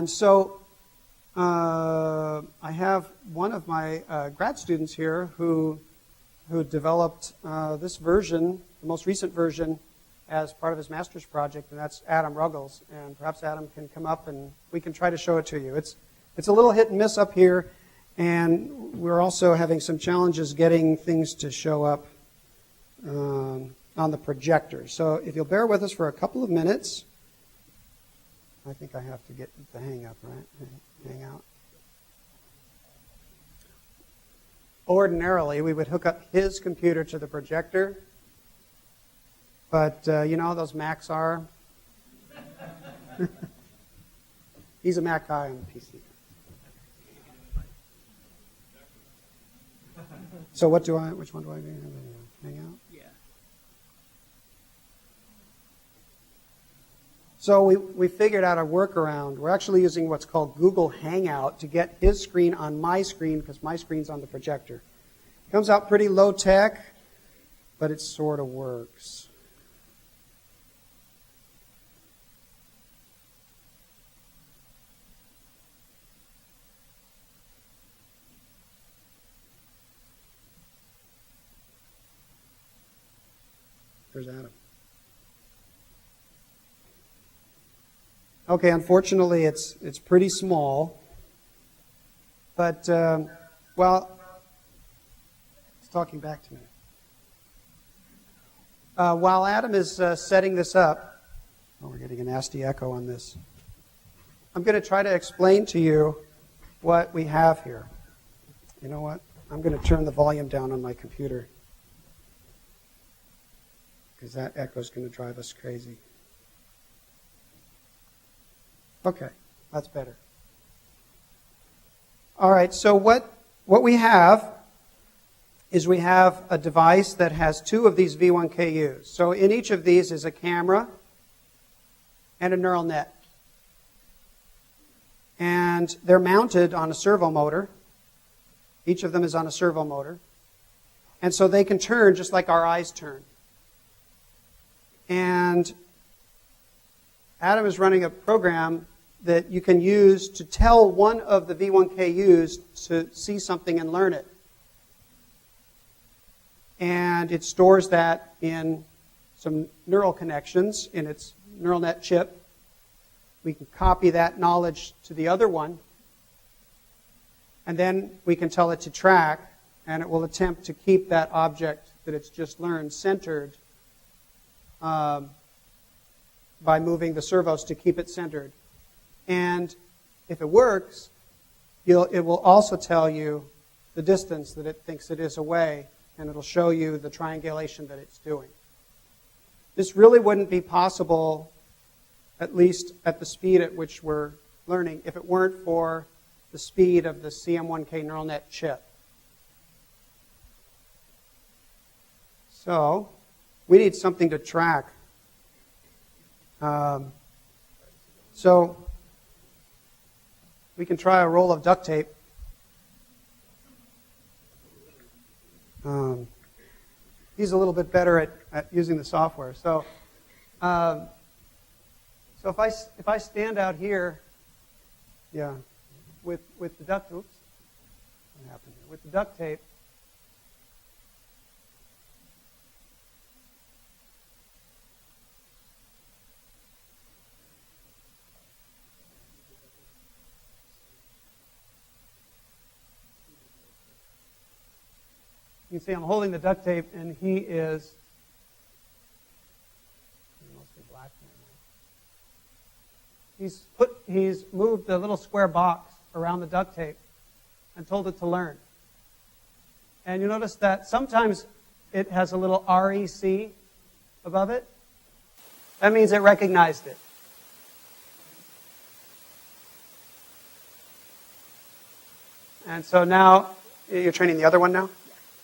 so I have one of my grad students here who developed this version, the most recent version, as part of his master's project, and that's Adam Ruggles. And perhaps Adam can come up and we can try to show it to you. It's a little hit and miss up here, and we're also having some challenges getting things to show up on the projector. So if you'll bear with us for a couple of minutes. I think I have to get the hang up, right? Hang out. Ordinarily, we would hook up his computer to the projector, but you know how those Macs are? He's a Mac guy on the PC. So which one do I do? Hang out? Yeah. So we figured out a workaround. We're actually using what's called Google Hangout to get his screen on my screen, because my screen's on the projector. It comes out pretty low tech, but it sort of works. There's Adam. Okay, unfortunately, it's pretty small, but, well, it's talking back to me. While Adam is setting this up, oh, we're getting a nasty echo on this. I'm going to try to explain to you what we have here. You know what? I'm going to turn the volume down on my computer, because that echo is going to drive us crazy. Okay, that's better. All right, so what we have is we have a device that has two of these V1KUs. So in each of these is a camera and a neural net. And they're mounted on a servo motor. Each of them is on a servo motor. And so they can turn just like our eyes turn. And Adam is running a program that you can use to tell one of the V1KUs to see something and learn it. And it stores that in some neural connections in its neural net chip. We can copy that knowledge to the other one, and then we can tell it to track, and it will attempt to keep that object that it's just learned centered by moving the servos to keep it centered. And if it works, it will also tell you the distance that it thinks it is away, and it'll show you the triangulation that it's doing. This really wouldn't be possible, at least at the speed at which we're learning, if it weren't for the speed of the CM1K neural net chip. So we need something to track. So we can try a roll of duct tape. He's a little bit better at using the software. So, so if I stand out here, yeah, with the duct, oops, what happened here? With the duct tape. You can see I'm holding the duct tape, and he is mostly black now. He's moved the little square box around the duct tape and told it to learn. And you notice that sometimes it has a little REC above it. That means it recognized it. And so now, you're training the other one now?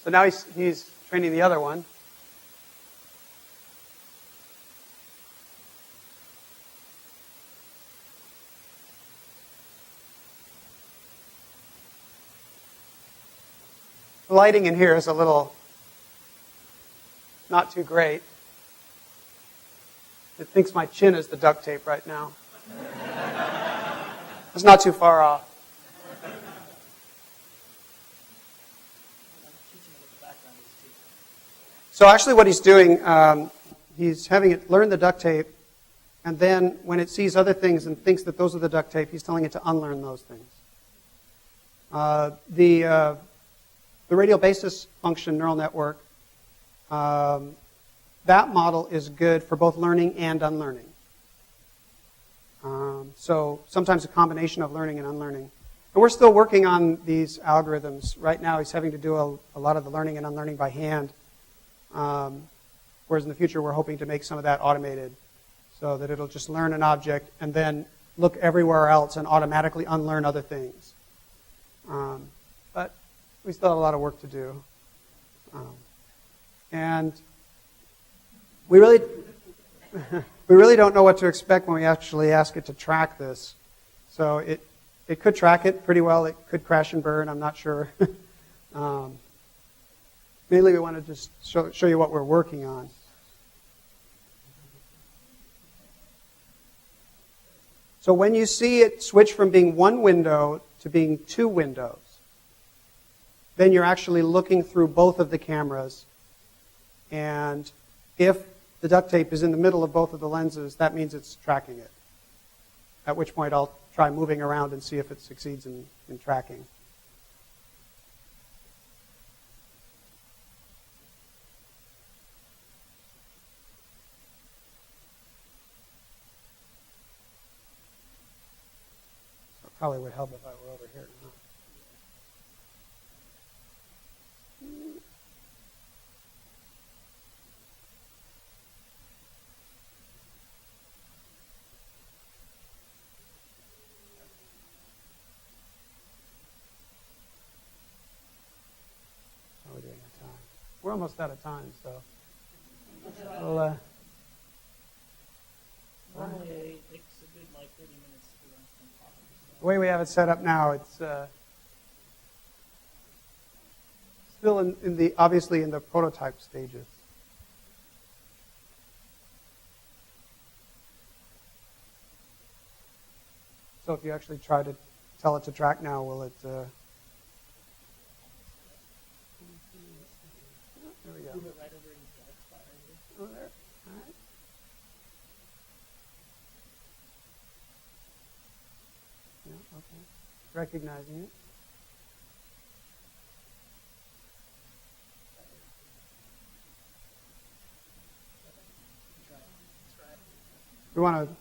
So now he's training the other one. The lighting in here is a little not too great. It thinks my chin is the duct tape right now. It's not too far off. So actually what he's doing, he's having it learn the duct tape, and then when it sees other things and thinks that those are the duct tape, he's telling it to unlearn those things. The radial basis function neural network, that model is good for both learning and unlearning. So sometimes a combination of learning and unlearning. And we're still working on these algorithms. Right now he's having to do a lot of the learning and unlearning by hand. Whereas in the future we're hoping to make some of that automated so that it'll just learn an object and then look everywhere else and automatically unlearn other things. But we still have a lot of work to do. And we really don't know what to expect when we actually ask it to track this. So it could track it pretty well. It could crash and burn. I'm not sure. Mainly we want to just show you what we're working on. So when you see it switch from being one window to being two windows, then you're actually looking through both of the cameras. And if the duct tape is in the middle of both of the lenses, that means it's tracking it. At which point I'll try moving around and see if it succeeds in tracking. It probably would help if I were over here. We're almost out of time, so we'll, normally it takes a good 30 minutes to run some problems. the way we have it set up now, it's still in the obviously in the prototype stages. So if you actually try to tell it to track now, will it? There we go. Move it right over in the dark spot right here. Oh, there. All right. Yeah, okay. Recognizing it. We want to.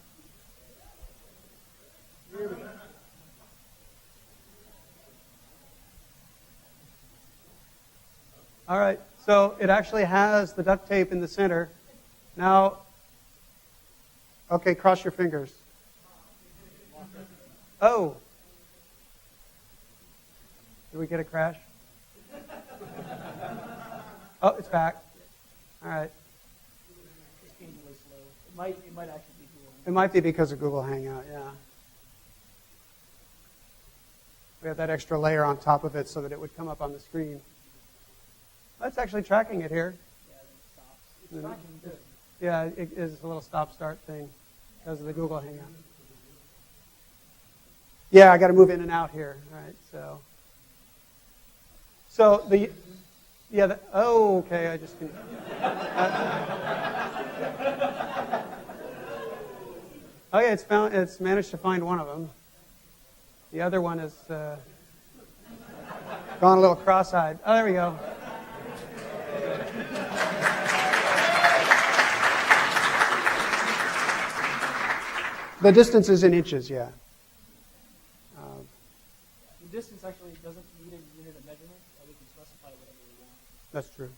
All right, so it actually has the duct tape in the center. Now, okay, cross your fingers. Oh. Did we get a crash? Oh, it's back. All right. It's being really slow. It might actually be Google. It might be because of Google Hangout, yeah. We have that extra layer on top of it so that it would come up on the screen. That's actually tracking it here. Yeah, then it stops. It's tracking good. Yeah, it is a little stop-start thing because of the Google Hangout. Yeah, I got to move in and out here. All right, so the oh, okay, I just can. Okay, it's managed to find one of them. The other one is gone a little cross-eyed. Oh, there we go. The distance is in inches, yeah. The distance actually doesn't need a unit of measurement. We can specify whatever we want. That's true.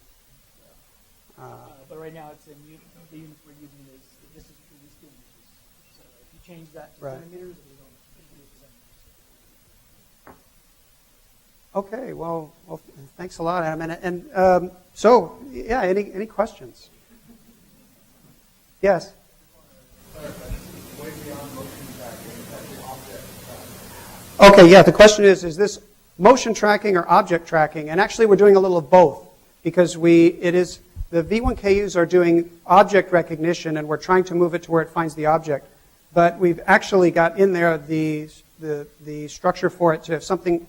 But right now, it's the unit we're using is the distance between these two images. So if you change that to Right. centimeters, it will be centimeters. Okay, well, thanks a lot, Adam. And so, yeah, any questions? Yes? Okay, yeah, the question is this motion tracking or object tracking? And actually, we're doing a little of both because the V1KUs are doing object recognition, and we're trying to move it to where it finds the object. But we've actually got in there the structure for it to, if something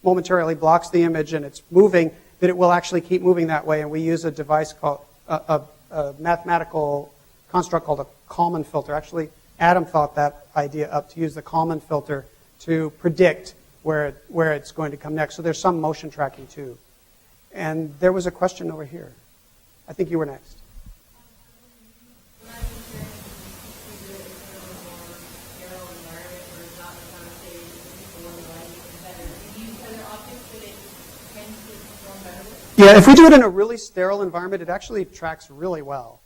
momentarily blocks the image and it's moving, that it will actually keep moving that way. And we use a device called a mathematical construct called a Kalman filter. Actually, Adam thought that idea up, to use the Kalman filter to predict where it's going to come next. So there's some motion tracking too. And there was a question over here. I think you were next. Yeah, if we do it in a really sterile environment, it actually tracks really well.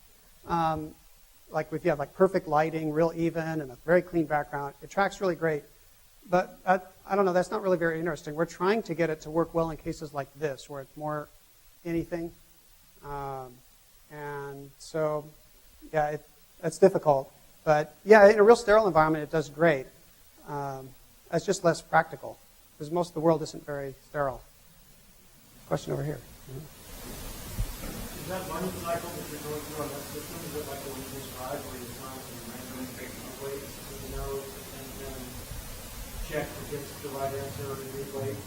Like if you have like perfect lighting, real even, and a very clean background, it tracks really great. But I don't know, that's not really very interesting. We're trying to get it to work well in cases like this, where it's more anything. And so, yeah, that's difficult. But yeah, in a real sterile environment, it does great. It's just less practical, because most of the world isn't very sterile. Question over here. Is that learning cycle that you're going through on that system, is it like the one you described, where you're trying to randomly pick weights in the nose and then check to get the right answer and relate?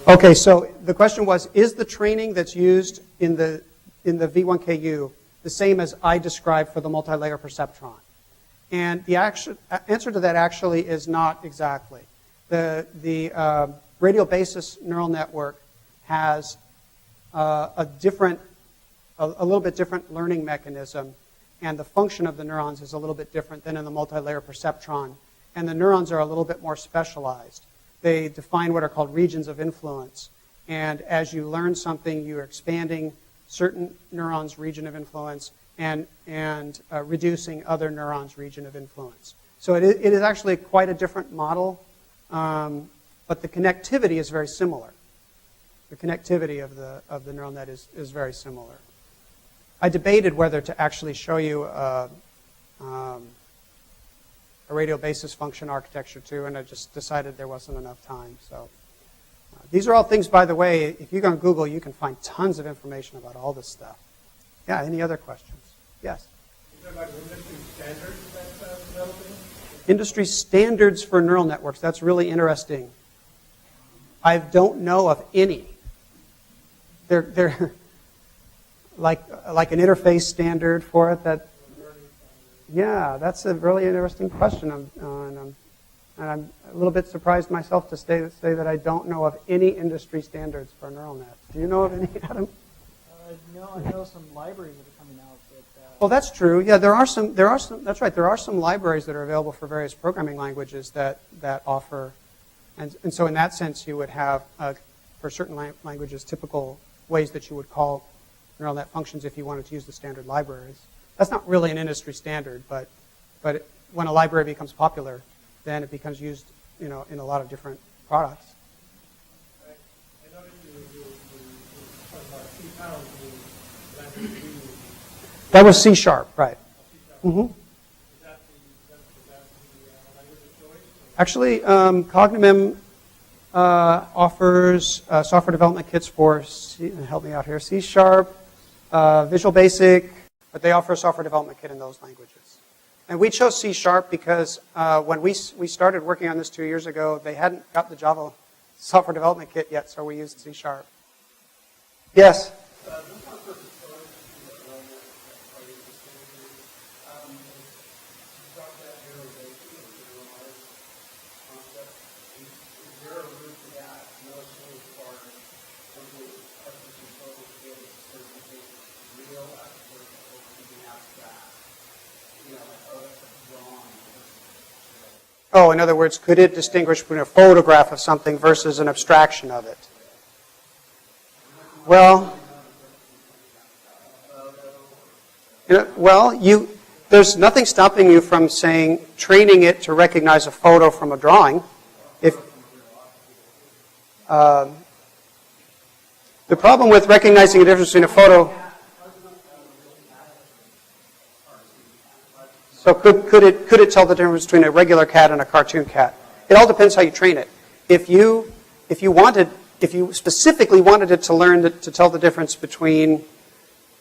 Okay, so the question was, is the training that's used in the V1KU the same as I described for the multi-layer perceptron? And the answer to that actually is not exactly. The radial basis neural network has a little bit different learning mechanism, and the function of the neurons is a little bit different than in the multi-layer perceptron. And the neurons are a little bit more specialized. They define what are called regions of influence. And as you learn something, you're expanding certain neurons' region of influence and reducing other neurons' region of influence. So it is actually quite a different model, but the connectivity is very similar. The connectivity of the neural net is very similar. I debated whether to actually show you a radial basis function architecture too, and I just decided there wasn't enough time. So these are all things, by the way, if you go on Google, you can find tons of information about all this stuff. Yeah, any other questions? Yes? Is there like industry standards that's developing? Industry standards for neural networks, that's really interesting. I don't know of any. They're like an interface standard for it. Yeah, that's a really interesting question. And I'm a little bit surprised myself to say that I don't know of any industry standards for neural nets. Do you know of any, Adam? No, I know some libraries that are coming out. Well, that's true. Yeah, there are some. That's right. There are some libraries that are available for various programming languages that offer, and so in that sense, you would have for certain languages typical ways that you would call neural net functions if you wanted to use the standard libraries. That's not really an industry standard, but when a library becomes popular, then it becomes used, in a lot of different products. I noticed you talked about C-power, the language you use. That was C#, right? Mm-hmm. Is that the language of choice? Actually, Cognimem offers software development kits for help me out here, C#, Visual Basic, but they offer a software development kit in those languages. And we chose C# because when we started working on this 2 years ago, they hadn't got the Java software development kit yet, so we used C#. Yes? Oh, in other words, could it distinguish between a photograph of something versus an abstraction of it? Well, there's nothing stopping you from saying, training it to recognize a photo from a drawing. If the problem with recognizing a difference between a photo, so could it tell the difference between a regular cat and a cartoon cat? It all depends how you train it. If you specifically wanted it to learn to tell the difference between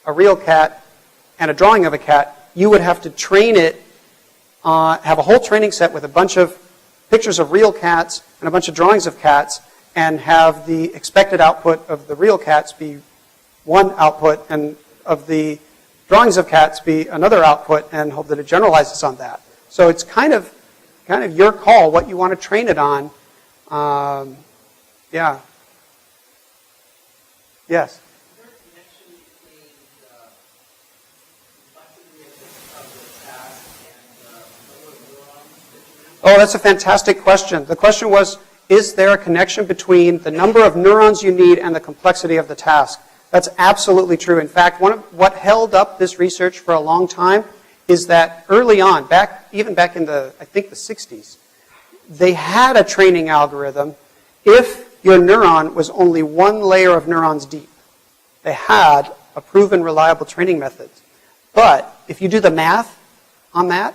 a real cat and a drawing of a cat, you would have to train it, have a whole training set with a bunch of pictures of real cats and a bunch of drawings of cats, and have the expected output of the real cats be one output and of the drawings of cats be another output, and hope that it generalizes on that. So it's kind of your call what you want to train it on. Yeah. Yes. Oh, that's a fantastic question. The question was, is there a connection between the number of neurons you need and the complexity of the task? That's absolutely true. In fact, what held up this research for a long time is that early on, even back in I think the 60s, they had a training algorithm if your neuron was only one layer of neurons deep. They had a proven reliable training method. But if you do the math on that,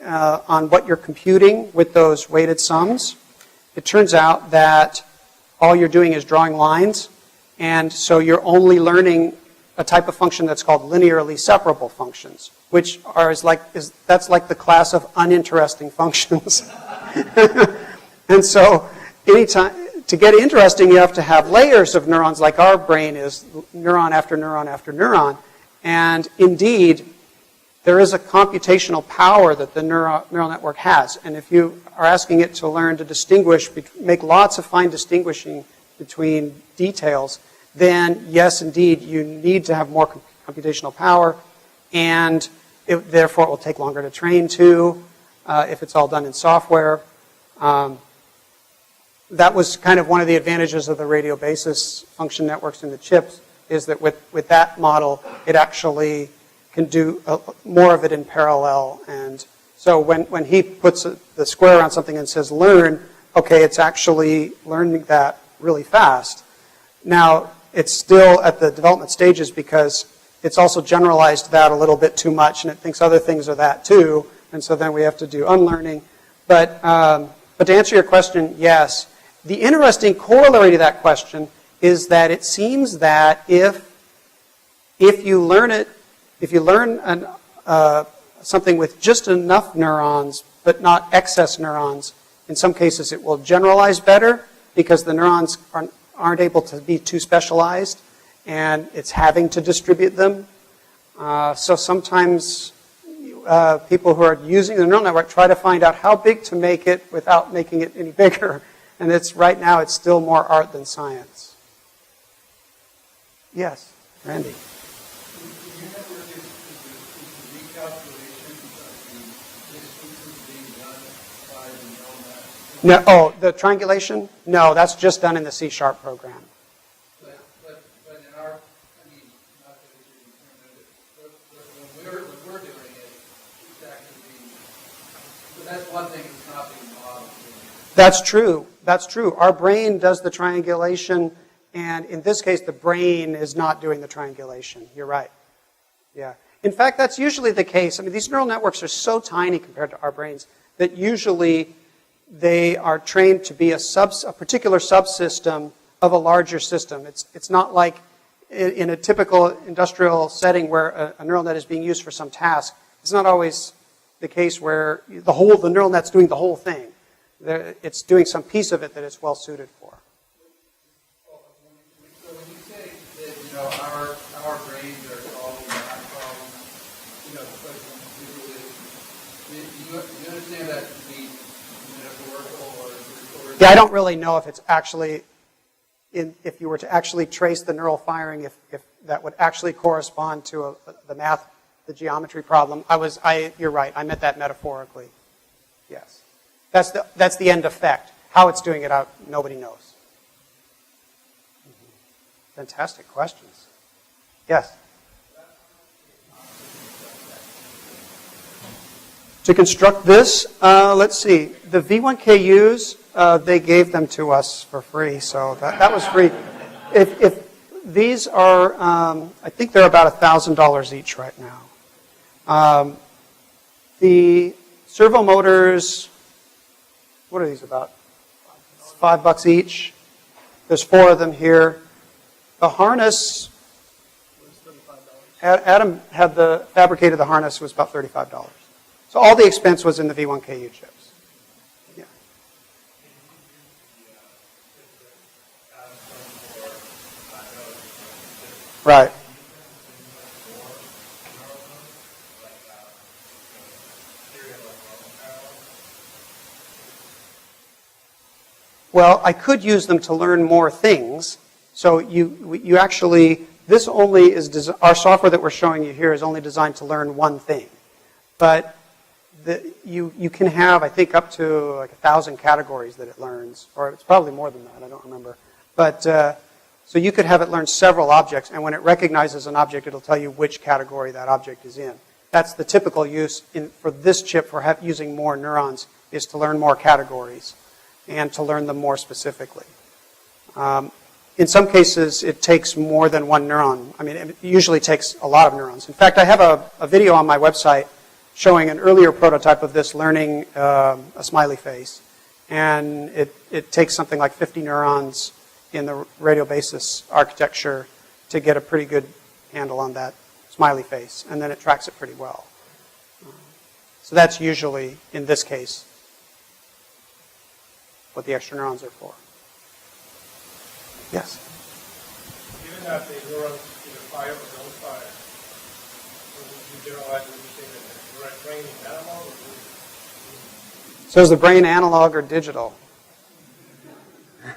on what you're computing with those weighted sums, it turns out that all you're doing is drawing lines, and so you're only learning a type of function that's called linearly separable functions, which that's like the class of uninteresting functions. And so to get interesting, you have to have layers of neurons, like our brain is, neuron after neuron after neuron. And indeed, there is a computational power that the neural network has. And if you are asking it to learn to distinguish, make lots of fine distinguishing between details, then yes, indeed, you need to have more computational power. And therefore, it will take longer to train too, if it's all done in software. That was kind of one of the advantages of the radio basis function networks in the chips, is that with that model, it actually can do more of it in parallel. And so when he puts the square around something and says learn, okay, it's actually learning that really fast. Now, it's still at the development stages because it's also generalized that a little bit too much, and it thinks other things are that too, and so then we have to do unlearning. But to answer your question, yes. The interesting corollary to that question is that it seems that if you learn something with just enough neurons, but not excess neurons, in some cases it will generalize better because the neurons aren't able to be too specialized, and it's having to distribute them. So sometimes people who are using the neural network try to find out how big to make it without making it any bigger. And right now it's still more art than science. Yes, Randy. No, the triangulation? No, that's just done in the C# program. But in our, not that we should determine it, but when we're doing it, it's actually, but that's one thing that's not being modeled. That's true. That's true. Our brain does the triangulation, and in this case, the brain is not doing the triangulation. You're right. Yeah. In fact, that's usually the case. I mean, these neural networks are so tiny compared to our brains that usually they are trained to be a particular subsystem of a larger system. It's not like in a typical industrial setting where a neural net is being used for some task. It's not always the case where the neural net's doing the whole thing. It's doing some piece of it that it's well suited for. So when you say that our brains are solving math problems, the question do you understand that to be metaphorical or Yeah, I don't really know if it's actually if you were to actually trace the neural firing, if that would actually correspond to the math the geometry problem. You're right. I meant that metaphorically. Yes. That's the end effect. How it's doing it out, nobody knows. Fantastic questions. Yes? To construct this, let's see. The V1KUs, they gave them to us for free, so that was free. If these are, I think they're about $1,000 each right now. The servo motors, what are these about? $5 each. There's 4 of them here. The harness, Adam had fabricated the harness, was about $35. So all the expense was in the V1KU chips. Yeah. Right. Well, I could use them to learn more things. So you actually, this only is, our software that we're showing you here is only designed to learn one thing. But you can have, I think, up to like 1,000 categories that it learns, or it's probably more than that, I don't remember. But so you could have it learn several objects, and when it recognizes an object, it'll tell you which category that object is in. That's the typical use for this chip for using more neurons, is to learn more categories and to learn them more specifically. In some cases, it takes more than one neuron. I mean, it usually takes a lot of neurons. In fact, I have a video on my website showing an earlier prototype of this learning a smiley face. And it takes something like 50 neurons in the radio basis architecture to get a pretty good handle on that smiley face. And then it tracks it pretty well. So that's usually, in this case, what the extra neurons are for. Yes? Given that the neurons either fire or don't fire, would you generalize when you say that the brain is analog or digital? So is the brain analog or digital?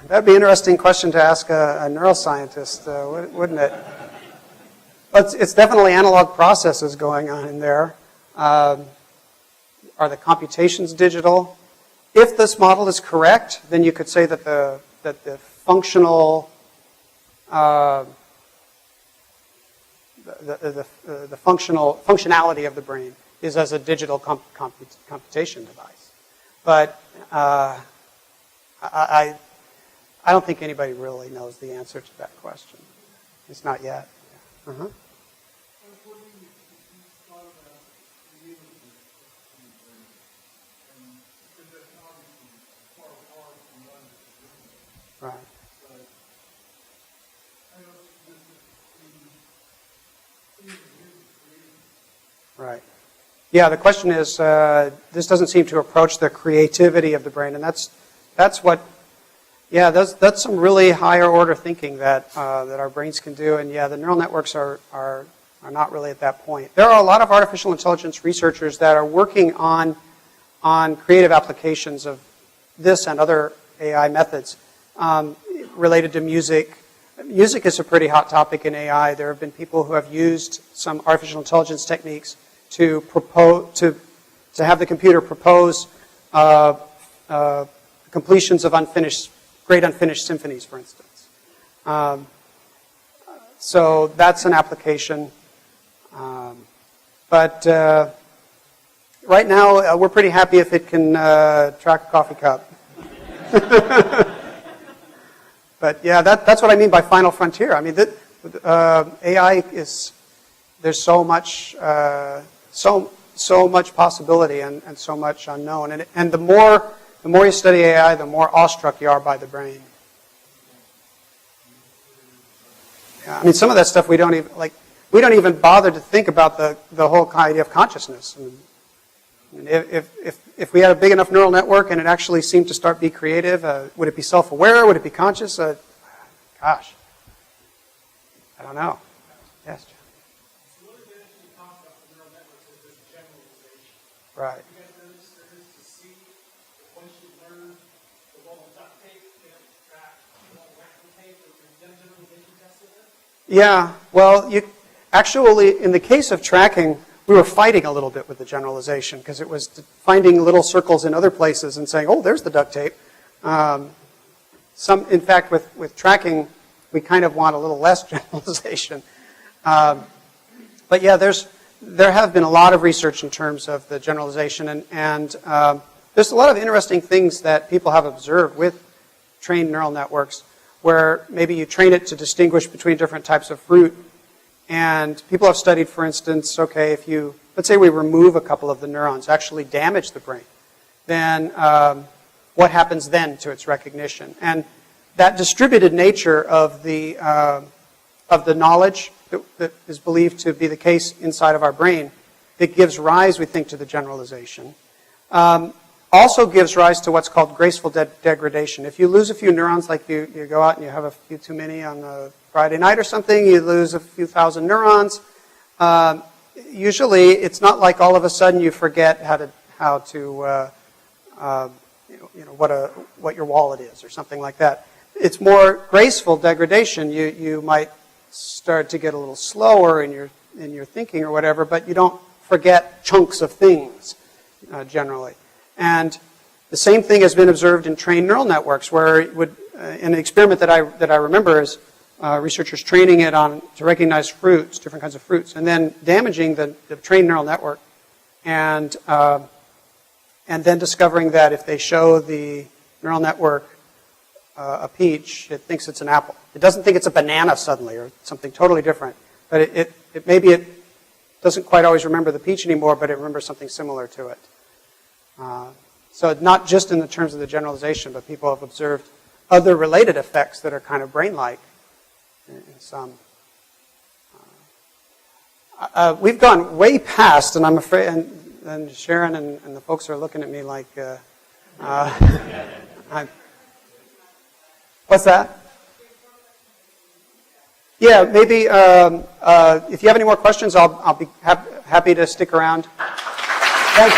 That'd be an interesting question to ask a neuroscientist, wouldn't it? But it's definitely analog processes going on in there. Are the computations digital? If this model is correct, then you could say that the functional the functionality of the brain is as a digital computation device. But I don't think anybody really knows the answer to that question. It's not yet. Uh-huh. Right. Right. Yeah, the question is, this doesn't seem to approach the creativity of the brain, and that's what, yeah, that's some really higher order thinking that that our brains can do, and yeah, the neural networks are not really at that point. There are a lot of artificial intelligence researchers that are working on creative applications of this and other AI methods related to music. Music is a pretty hot topic in AI. There have been people who have used some artificial intelligence techniques to propose to have the computer propose completions of great unfinished symphonies, for instance. So that's an application. But right now, we're pretty happy if it can track a coffee cup. But yeah, that's what I mean by final frontier. I mean, AI is, there's so much possibility and so much unknown. And the more you study AI, the more awestruck you are by the brain. Yeah, I mean, some of that stuff we don't even bother to think about the whole idea of consciousness. And if we had a big enough neural network and it actually seemed to start be creative, would it be self-aware? Would it be conscious? Gosh, I don't know. Yes, John. It's really been interesting to talk about the neural networks as this generalization. Right. You guys notice there is to see that once you learn the whole duct tape, you know, track, the whole electrical tape, or generalization test of it? Yeah. Well, actually, in the case of tracking, we were fighting a little bit with the generalization because it was finding little circles in other places and saying, oh, there's the duct tape. In fact, with tracking, we kind of want a little less generalization. But yeah, there have been a lot of research in terms of the generalization, and there's a lot of interesting things that people have observed with trained neural networks, where maybe you train it to distinguish between different types of fruit. And people have studied, for instance, okay, if you, let's say we remove a couple of the neurons, actually damage the brain, then what happens then to its recognition? And that distributed nature of the knowledge that is believed to be the case inside of our brain, it gives rise, we think, to the generalization. Also gives rise to what's called graceful degradation. If you lose a few neurons, like you go out and you have a few too many on a Friday night or something, you lose a few thousand neurons. Usually, it's not like all of a sudden you forget what your wallet is or something like that. It's more graceful degradation. You might start to get a little slower in your thinking or whatever, but you don't forget chunks of things generally. And the same thing has been observed in trained neural networks, where it would, in an experiment that I remember is researchers training it to recognize fruits, different kinds of fruits, and then damaging the trained neural network, and then discovering that if they show the neural network a peach, it thinks it's an apple. It doesn't think it's a banana suddenly or something totally different. But it maybe it doesn't quite always remember the peach anymore, but it remembers something similar to it. So not just in the terms of the generalization, but people have observed other related effects that are kind of brain-like in some. We've gone way past, and I'm afraid, and Sharon and the folks are looking at me like, what's that? Yeah, maybe if you have any more questions, I'll be happy to stick around. Thanks.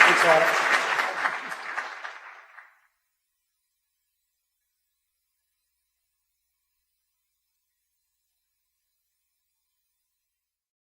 Thanks a lot.